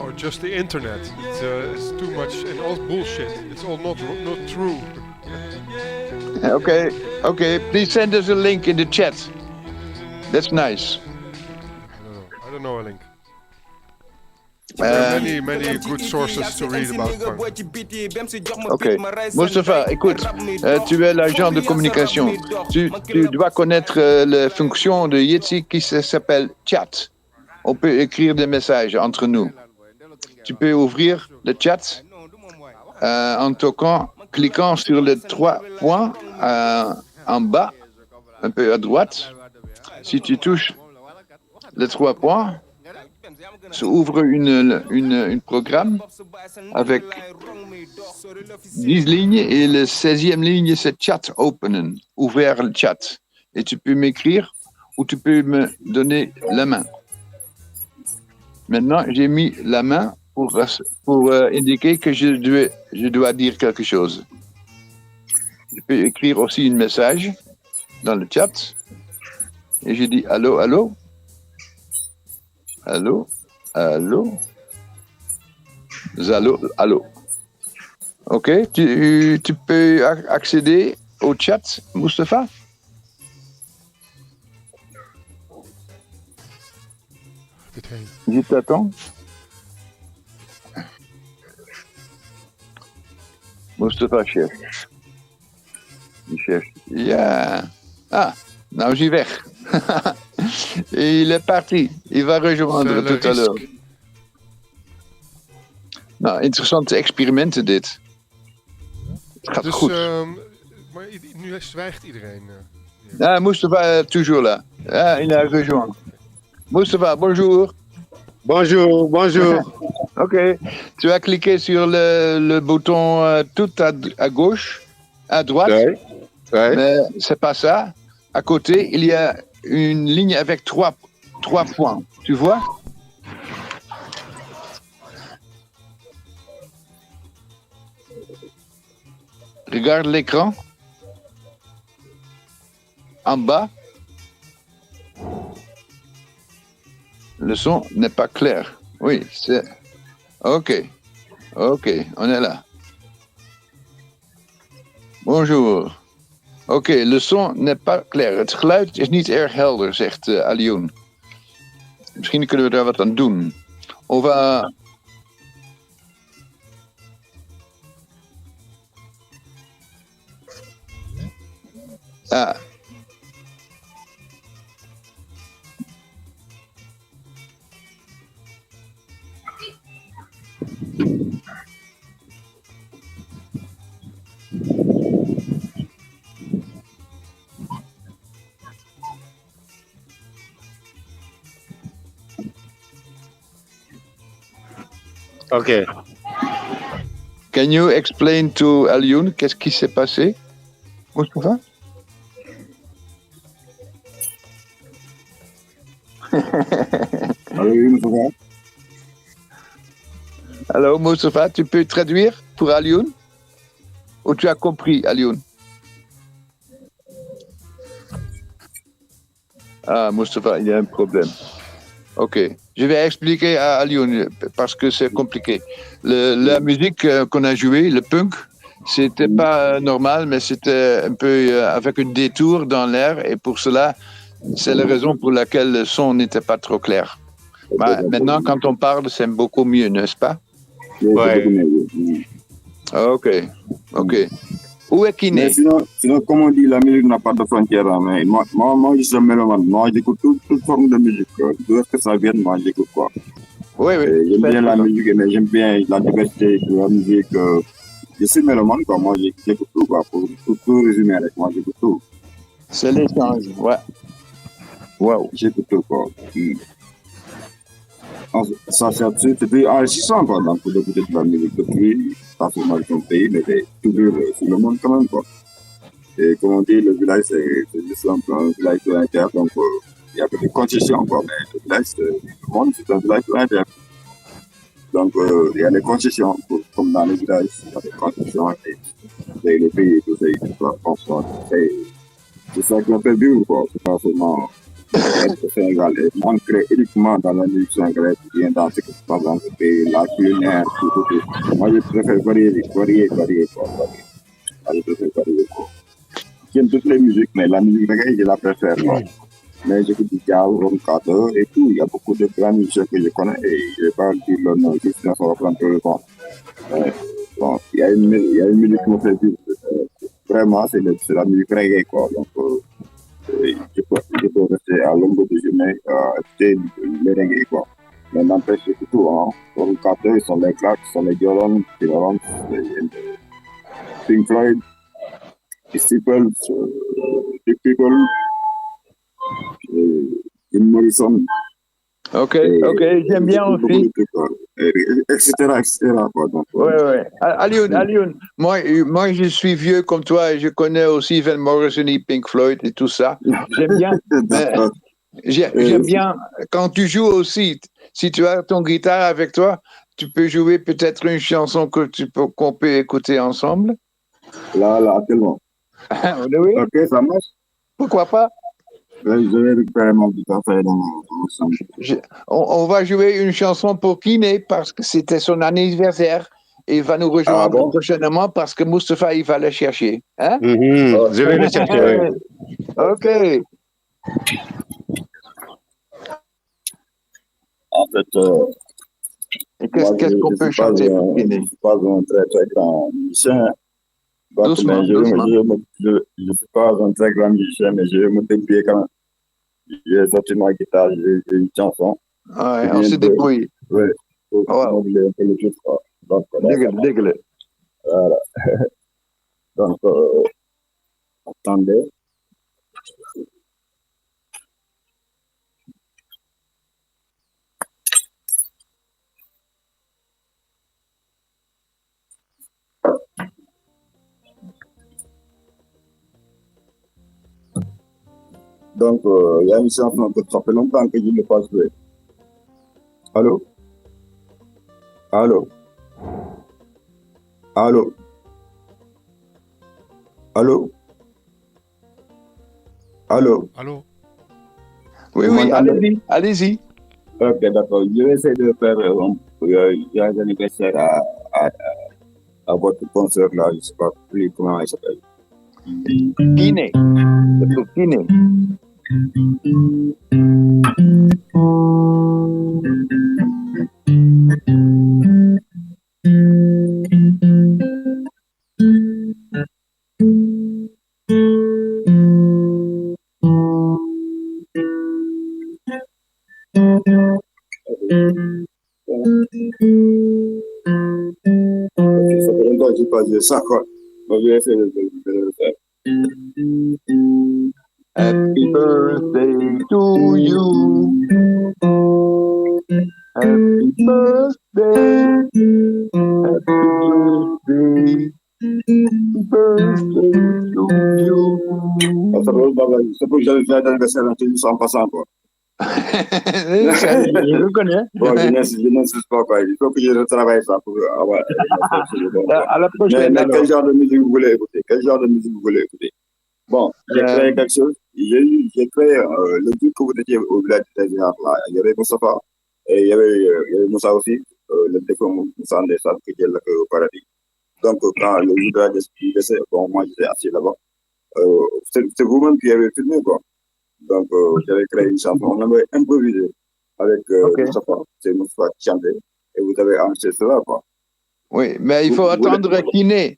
Or just the internet. It's too much and all bullshit. It's all not true. Okay. Please send us a link in the chat. That's nice. I don't know a link. There are many good sources to read about punk. Ok. Moustapha, écoute, tu es l'agent de communication. Tu dois connaître la fonction de Jitsi qui s'appelle chat. On peut écrire des messages entre nous. Tu peux ouvrir le chat en cliquant sur les 3 points en bas, un peu à droite. Si tu touches les 3 points, s'ouvre un programme avec 10 lignes et la 16e ligne c'est chat openen, ouvert le chat. Et tu peux m'écrire ou tu peux me donner la main. Maintenant, j'ai mis la main pour indiquer que je dois dire quelque chose. Je peux écrire aussi un message dans le chat et je dis allô, allô. Allô, allô, allô. Ok, tu peux accéder au chat, Moustapha? Je t'attends. Moustapha cherche. Il cherche. Ja. Ah, nou j'y weg. Il est parti. Il va rejoindre tout à l'heure. Nou, interessante experimenten dit. Het gaat Dus, goed. maar nu zwijgt iedereen. Ah, Moustapha est toujours là. Ah, il a rejoint. Moustapha, bonjour. Bonjour. Ok. Tu as cliqué sur le bouton tout à gauche, à droite. Ouais. Mais c'est pas ça. À côté, il y a une ligne avec 3 points. Tu vois? Regarde l'écran. En bas. Le son n'est pas clair. Oui, c'est... Ok, on est là. Bonjour. Ok, le son n'est pas clair. Het geluid is niet erg helder, zegt Alioun. Misschien kunnen we daar wat aan doen. Of... Ok. Can you explain to Alioun qu'est-ce qui s'est passé? Moustapha? Allô, Moustapha, tu peux traduire pour Alioun? Ou tu as compris, Alioun? Ah, Moustapha, il y a un problème. Ok. Je vais expliquer à Alioune parce que c'est compliqué. La musique qu'on a jouée, le punk, c'était pas normal, mais c'était un peu avec un détour dans l'air. Et pour cela, c'est la raison pour laquelle le son n'était pas trop clair. Bah, maintenant, quand on parle, c'est beaucoup mieux, n'est-ce pas? Ouais. Ok. Où est Kiné? Mais sinon, comme on dit, la musique n'a pas de frontières. Hein, mais moi, je suis un mélomane. Moi, j'écoute toute forme de musique. D'où est-ce que ça vient, moi, j'écoute quoi. Oui. J'aime bien la musique, mais j'aime bien la diversité de la musique. Je suis mélomane, quoi. Moi, j'écoute tout, quoi. Pour tout résumer avec moi, j'écoute tout. C'est l'échange, ouais. Wow, j'écoute tout, quoi. Ça, c'est plus enrichissant, quoi, donc, d'écouter de la musique depuis, pas seulement son pays, mais toujours sur le monde, quand même, quoi. Et comme on dit, le village, c'est juste un village planétaire, donc il y a que des concessions, quoi, mais le village, le monde, c'est un village planétaire. Donc, il y a des concessions, comme dans les villages, il y a des concessions, et les pays, tout ça, c'est ça qui a fait vivre, quoi. C'est pas seulement sénégalais. On crée uniquement dans la musique sénégalaise, bien dans ce qui se passe dans le pays, la culinaire, tout. Moi, je préfère varier, quoi. Je préfère varier, quoi. J'aime toutes les musiques, mais la musique reggae, je la préfère, quoi. Mais j'écoute du jazz, Ron et tout. Il y a beaucoup de grands musiciens que je connais et je ne vais pas dire leur nom, juste là, ça va prendre tout le temps. Bon, il y a une musique qui me fait vivre. Vraiment, c'est la musique reggae, quoi. Donc, je peux rester à longueur de journée à écouter le reggae, quoi. Mais n'empêche, c'est tout, hein. Ron Carter, ils sont les Clarks, ils sont les Jolan, les Lawrence, les Pink Floyd, les Steeples, Big People, Jim Morrison. Ok, j'aime bien aussi. Etc. Quoi. Donc, ouais. Alioune, moi, je suis vieux comme toi et je connais aussi Van Morrison et Pink Floyd et tout ça. J'aime bien. J'aime bien quand tu joues aussi. Si tu as ton guitare avec toi, tu peux jouer peut-être une chanson qu'on peut écouter ensemble. Là, tellement. Oui. Ok, ça marche. Pourquoi pas? Je vais récupérer mon guitare dans mon ensemble. On va jouer une chanson pour Kiné parce que c'était son anniversaire et il va nous rejoindre prochainement parce que Moustapha, il va le chercher. Hein? Je vais le chercher. Ok. En fait, qu'est-ce qu'on peut chanter pour Kiné? Je ne suis pas un très, très grand musicien. Doucement. Je ne suis pas un très grand musicien, mais je vais me débrouiller quand même. J'ai sorti ma guitare, j'ai une chanson. Ouais, on se débrouille. Oui, pour moduler un peu le truc. Donc, dégueule. Voilà. Donc, attendez. Donc, il y a une chanson que ça fait longtemps que je ne l'ai pas jouée. Allô? Oui, allez-y. Ok, d'accord. Je vais essayer de faire un anniversaire à votre concert là, je ne sais pas plus comment il s'appelle. Kiné. C'est pour Kiné. Ça fait longtemps que je n'ai pas dit ça, quoi. Donc, je vais essayer de le faire. Happy birthday to you. Happy birthday. Happy birthday to you. C'est pour que j'allais faire l'anniversaire en passant, quoi. Je le connais. Bon, je n'insiste pas, quoi. Il faut que je retravaille ça pour avoir. À la prochaine. Mais quel genre de musique vous voulez écouter? Bon, j'ai créé quelque chose. J'ai j'ai créé le groupe que vous étiez au village de là. Il y avait Moustapha et il y avait Moussa aussi, le défunt Moussa Ndessa qui était là au paradis. Donc, quand le jour de la décès, bon, moi j'étais assis là-bas. C'est vous-même qui avez filmé, quoi. Donc, j'avais créé une chanson. On avait improvisé avec Moustapha. C'est Moustapha qui chantait. Et vous avez enregistré cela, quoi. Oui, mais il faut attendre Kiné.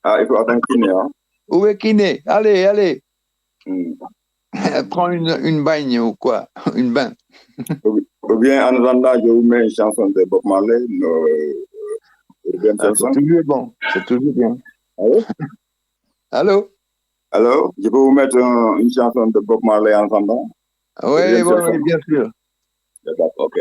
Ah, il faut attendre Kiné, hein. Où est Kiné? Allez, allez. Hmm. Prends une bagne ou quoi? Une bain. Ou bien, en attendant, je vous mets une chanson de Bob Marley. C'est toujours bon. C'est toujours bien. Allô? Allô? Alors, je peux vous mettre une chanson de Bob Marley en attendant? Oui, bon, bien sûr. D'accord, ok.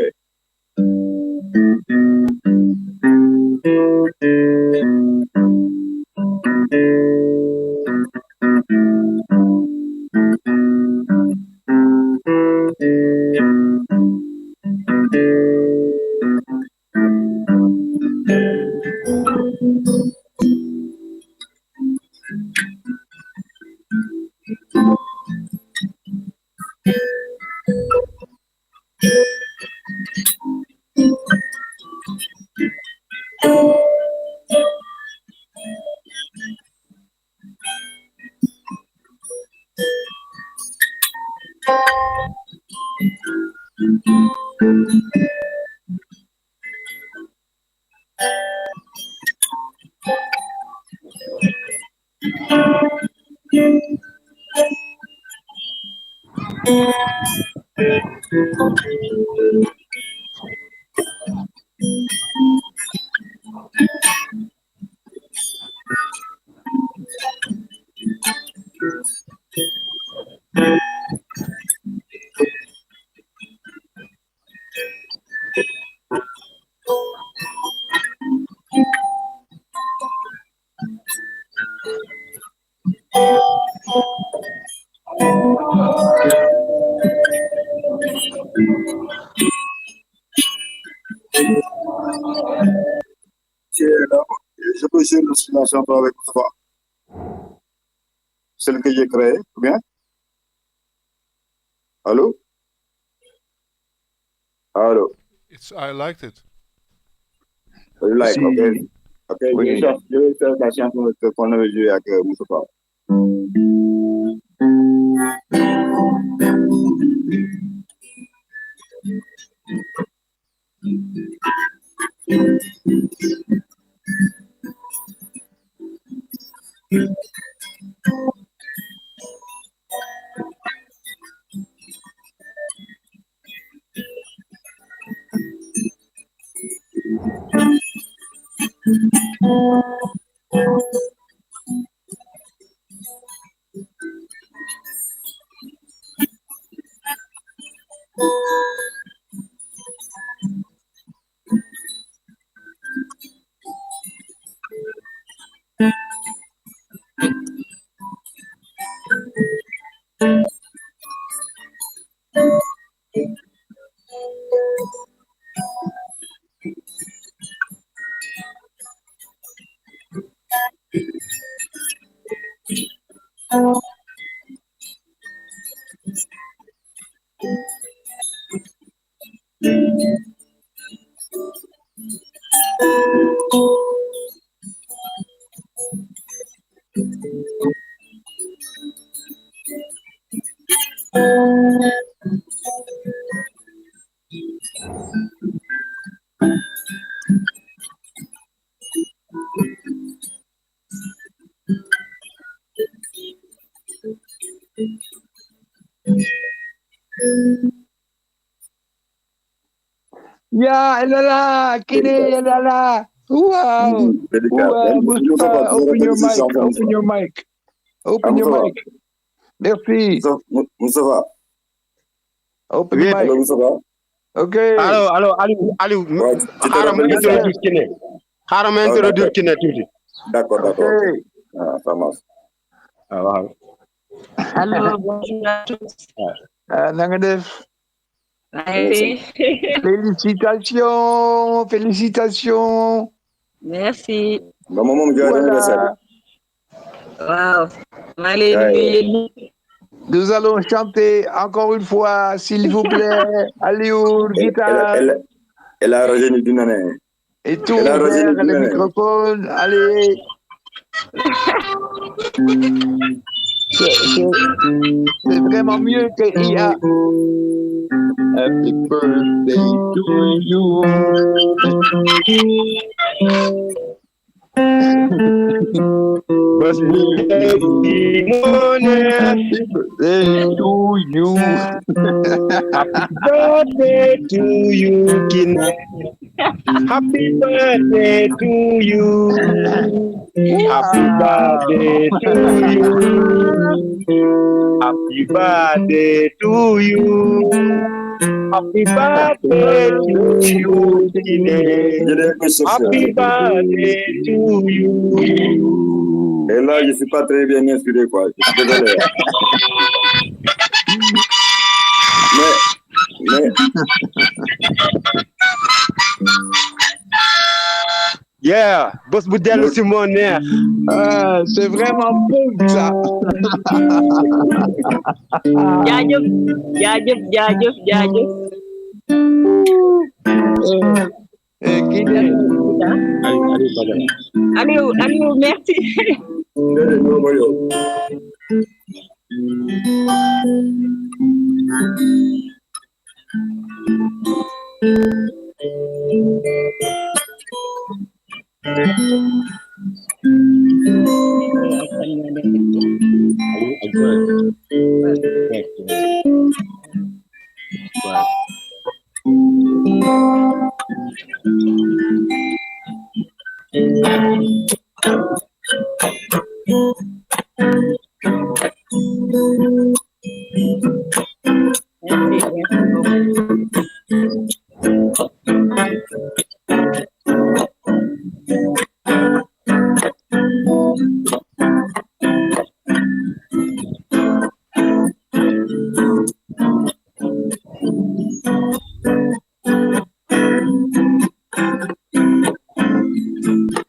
Je peux jouer la chanson avec toi. Celle que j'ai créée, ou bien? Allô? Allô? I liked it. You like, Si. ok. Ok, Oui. je vais faire la chanson qu'on avait jouée avec Moustapha. Yeah, elle est là. Kiné, elle est là. Wow. Moustapha, open your mic. Open your mic. Open your mic. Merci. Moustapha. Open the mic. Moustapha. Ok. Aliou. Xaaral ma introduire Kiné. Xaaral ma introduire Kiné tuuti. D'accord. Ok. Ah, ça marche. Ah, waaw. Allô, bonjour à tous. Na nga def? Merci. Félicitations. Merci. Maman, Voilà. Waaw. maa ngi lay nuyu yéen ñi. Nous allons chanter encore une fois, s'il vous plaît. Aliou, guitare. Elle a rajeuni d'une année. Et tout vers le microphone. Allez. C'est vraiment mieux que IA. Happy birthday to you. Birthday to you. Happy birthday to you, Kin. Happy birthday to you. Happy birthday to you. Happy birthday to you. Happy birthday to you, Kin. Happy birthday to you. Et là, je ne suis pas très bien inspiré, quoi. Je suis désolé. Mais... Yeah, boss Boudel aussi mon air. C'est vraiment bon ça. Jaajëf. Aliou, merci.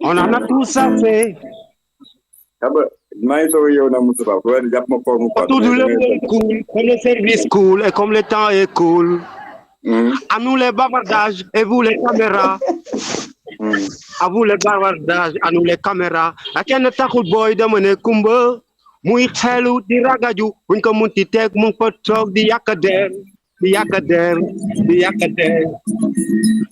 On en a tous assez. Tout est cool, comme le service cool et comme le temps est cool. À nous les bavardages et vous les caméras. À vous les bavardages, à nous les caméras. À qui ne t'accorde boy de mon kumba. Muy xelu di ragaju buñ ko munti tek mu fa tok di yakader.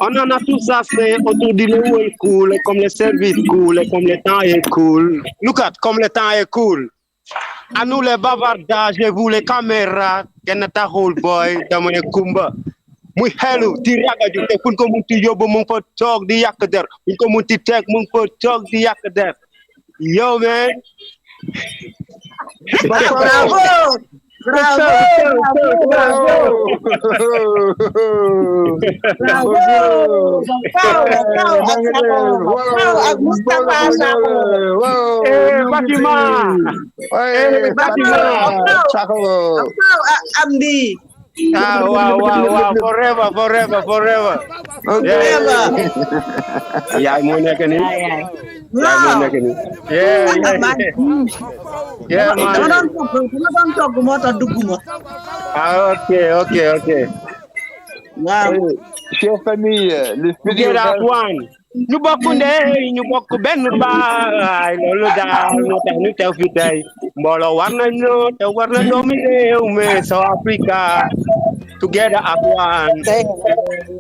On en a tous assez autour du lot est cool, comme le service cool, et comme le temps est cool. Look at, comme le temps est cool. À nous les bavardages, et vous les caméras, kenata whole boy, damone kumba. Muy hello, di ragaju, te kun ko munti yobo mu fa tok di yakader. Buñ ko munti tek mu fa tok di yakader. Yo man. Bravo! Amdi. Wow, forever. Yeah, mo nekk ni. Yeah, man. Dama doon togg moo tax dugguma. Okay. Wow. Chers familles, le studio ñu bokk ndey ñu bokk benn baay loolu daal moo tax ñu teew fi tey mbooloo war nañu te war na doomi réew mi South Africa together as one.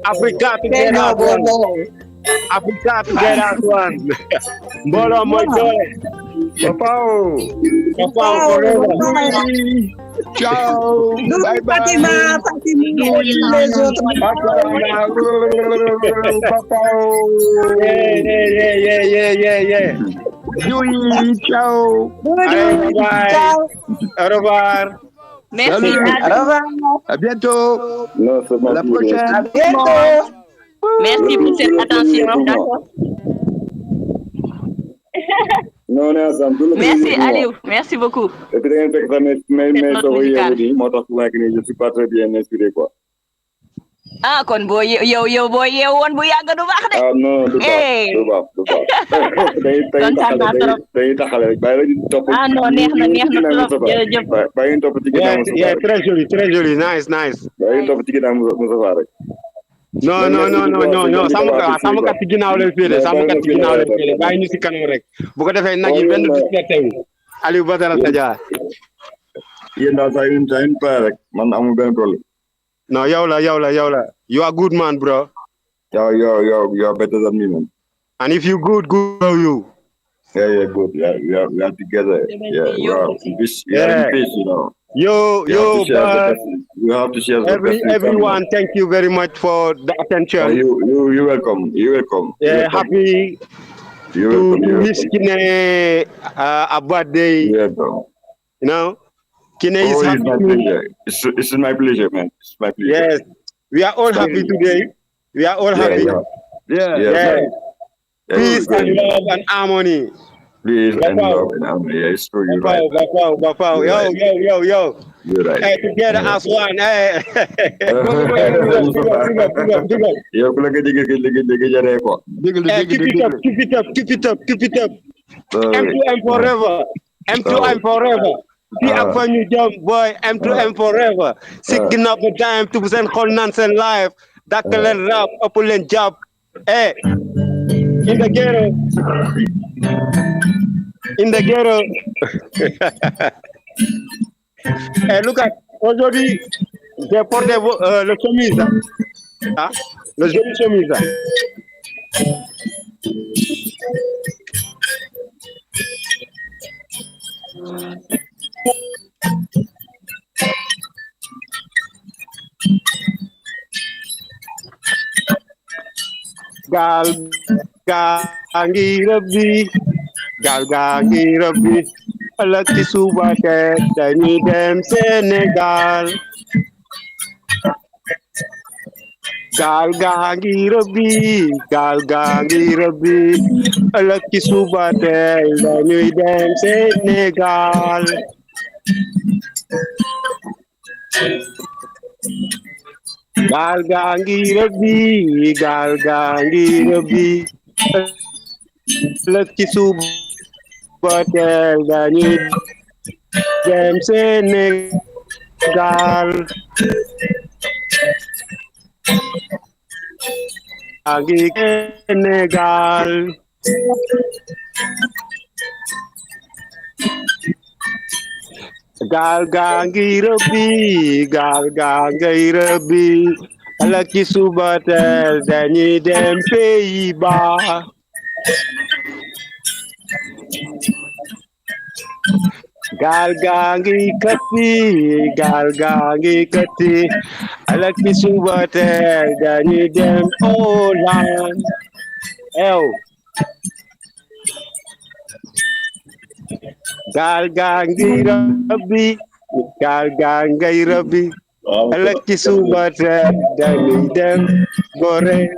Africa together as one. Africa together as one. Mbooloo mooy doole. Papao forever. Ciao. Bye bye. Fatima. Les autres. Yeah. Oui, ciao. Au revoir. Merci. À bientôt. À la prochaine. À bientôt. Merci pour cette attention. D'accord. Merci Aliou, merci beaucoup. Et puis, je ne suis pas très bien inspiré, quoi. ah kon boo yow boo yeewoon bu yàgg du baax de. ah non du baax du baax kontaan naa trop dañuy taxale rek bàyyi la ñu topp. ah non neex na trop jërëjëf. bàyyi ñu topp ci ginnaaw Moustapha. Yeah, très joli nice. bàyyi ñu topp ci ginnaaw Moustapha rek. non sàmmkat ci ginnaaw leen féete sàmmkat ci ginnaaw leen féete bàyyi ñu si kanam rek bu ko defee nag yi benn disperté wu Aliou Badara Sadia. yéen daal saa yu pare rek man amul benn problème. non yow la you are good man bro. You're better than me, man. And if you good are you? Yeah, good. Yeah, we are together. Yeah, we are in peace, you know. Yo, but you have to share the best. Everyone, thank you very much for the attention. You're welcome. Yeah, happy to miss Kine a birthday. Yeah, you know, Kine is happy. My pleasure. It's my pleasure, man. It's my pleasure. Yes, we are all happy today. We are all happy. Yeah. Peace and love and harmony. Peace and love and harmony. Yeah, it's true. You're right. Bafao. Yo. You're right. Hey, together as one. Hey. Keep it up. M2M forever. M2M forever. Be up for you, jump boy. M2M forever. Seeking up the time to present whole nonsense life. That can rap, opulent job. Hey, in the ghetto. Hey, look at aujourd'hui, j'ai porté le chemise. Ah, le joli chemise. Gal gangi rabbi alati suba te dañuy dem Sénégal gal gangi rabbi alati suba te dañuy dem Sénégal gal gangi rabbi lëkki suba teel dañuy dem Sénégal gangi Sénégal gal gangi rabbi lëkki suba teel dañuy dem Pays-Bas gal gangi kati alaki suba teel dañuy dem Holland gal gangi rabbi alaki suba teel dañuy dem Gorée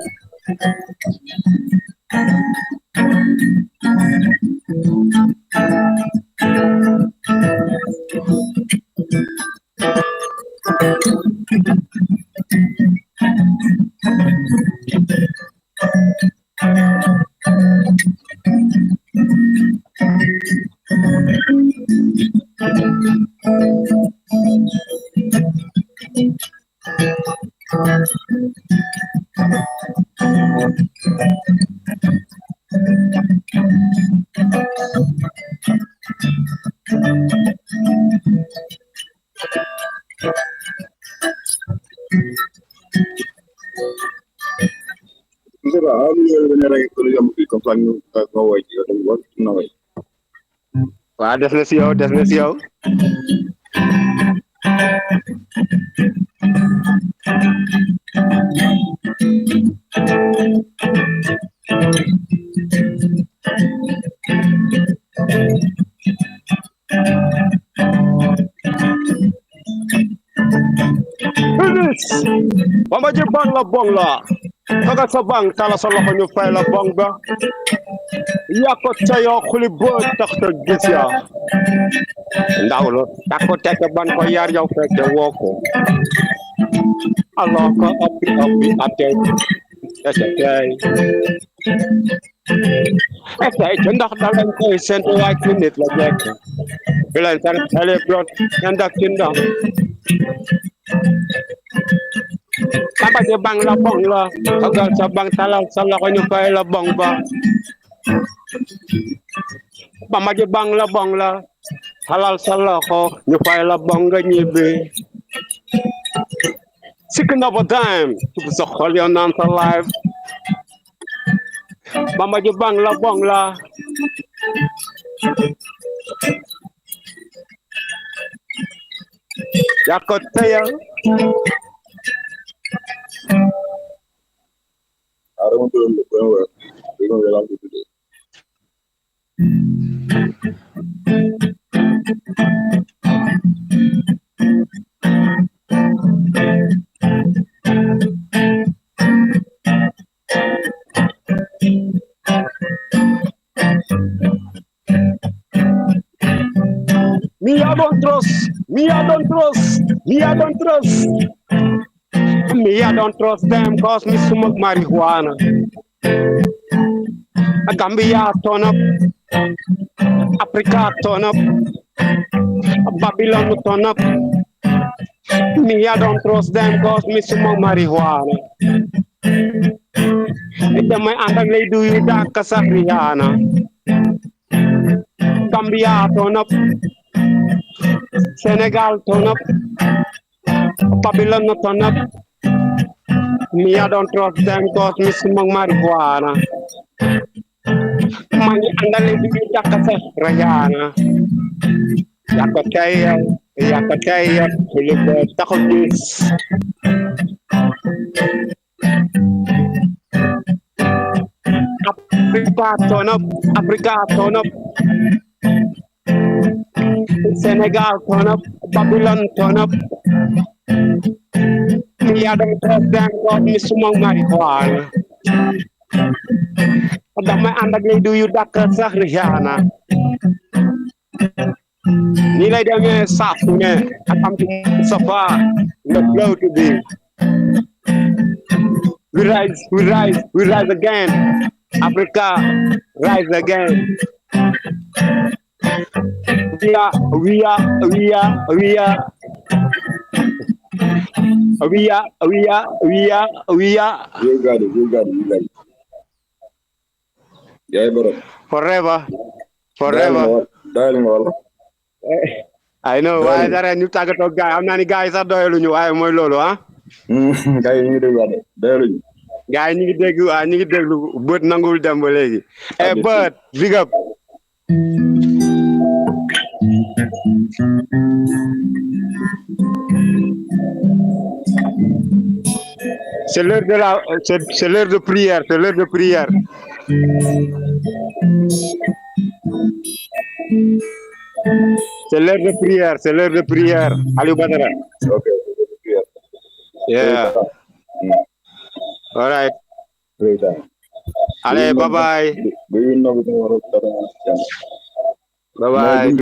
Waa des na si yow Bamba ji bong la taga sa bang tala sa loxo ñu fay la bong ba yako tayo xuli bo taxta gis ya ndaw la tako tek ban ko yar yow fekk woko Alors que opi atay. Etay ci ndax dalan koy sentu waay ci nit la jekk. Bilan tan xale brot yandak ci ndax. Papa je bang la bong la. Agal sa bang talal sa loxo ñu fay la bong ba. Mama je bang la. Halal sa loxo ñu fay la bong nga ñibbi. Second of a dime, to the holy on life. Mama je bang la. Yakotaya. I don't do it. We're going to allow you to do it. Me I don't trust. Me I don't trust them cause me smoke marijuana. Gambia turn up. Africa turn up. Babylon turn up. Me I don't trust them cause me smoke marijuana. Ita may andang lay do you da kasariana. Gambia turn up. Senegal turn up. Babylon turn up. Me I don't trust them cause me smoke marijuana. Mani andang lay do you da kasariana. Yakataya, Philip Takotis. Africa turn up. Senegal turn up. Babylon turn up. Me I don't trust them cause me smoke marijuana. Damay andang lay do you da kasariana. Ni lay demee saafu ne ak am ci Safa the blow to be. We rise again. Africa rise again. We are. You got it. Yeah, bro. Forever. Dialing all. I know waaye dara ñu tàggatoo gaay am naa ni gaay sax doyaluñu waaye mooy loolu ah. Gaay ñu ngi déglu doyaluñu. Gaay ñu ngi déglu bët nangul dem ba léegi. Bët big up. C'est l'heure de prière. C'est l'heure de prière. Aliou Badara. Okay, prière. Yeah. All right. Great time. Allez, bye bye. Do you know Bye bye.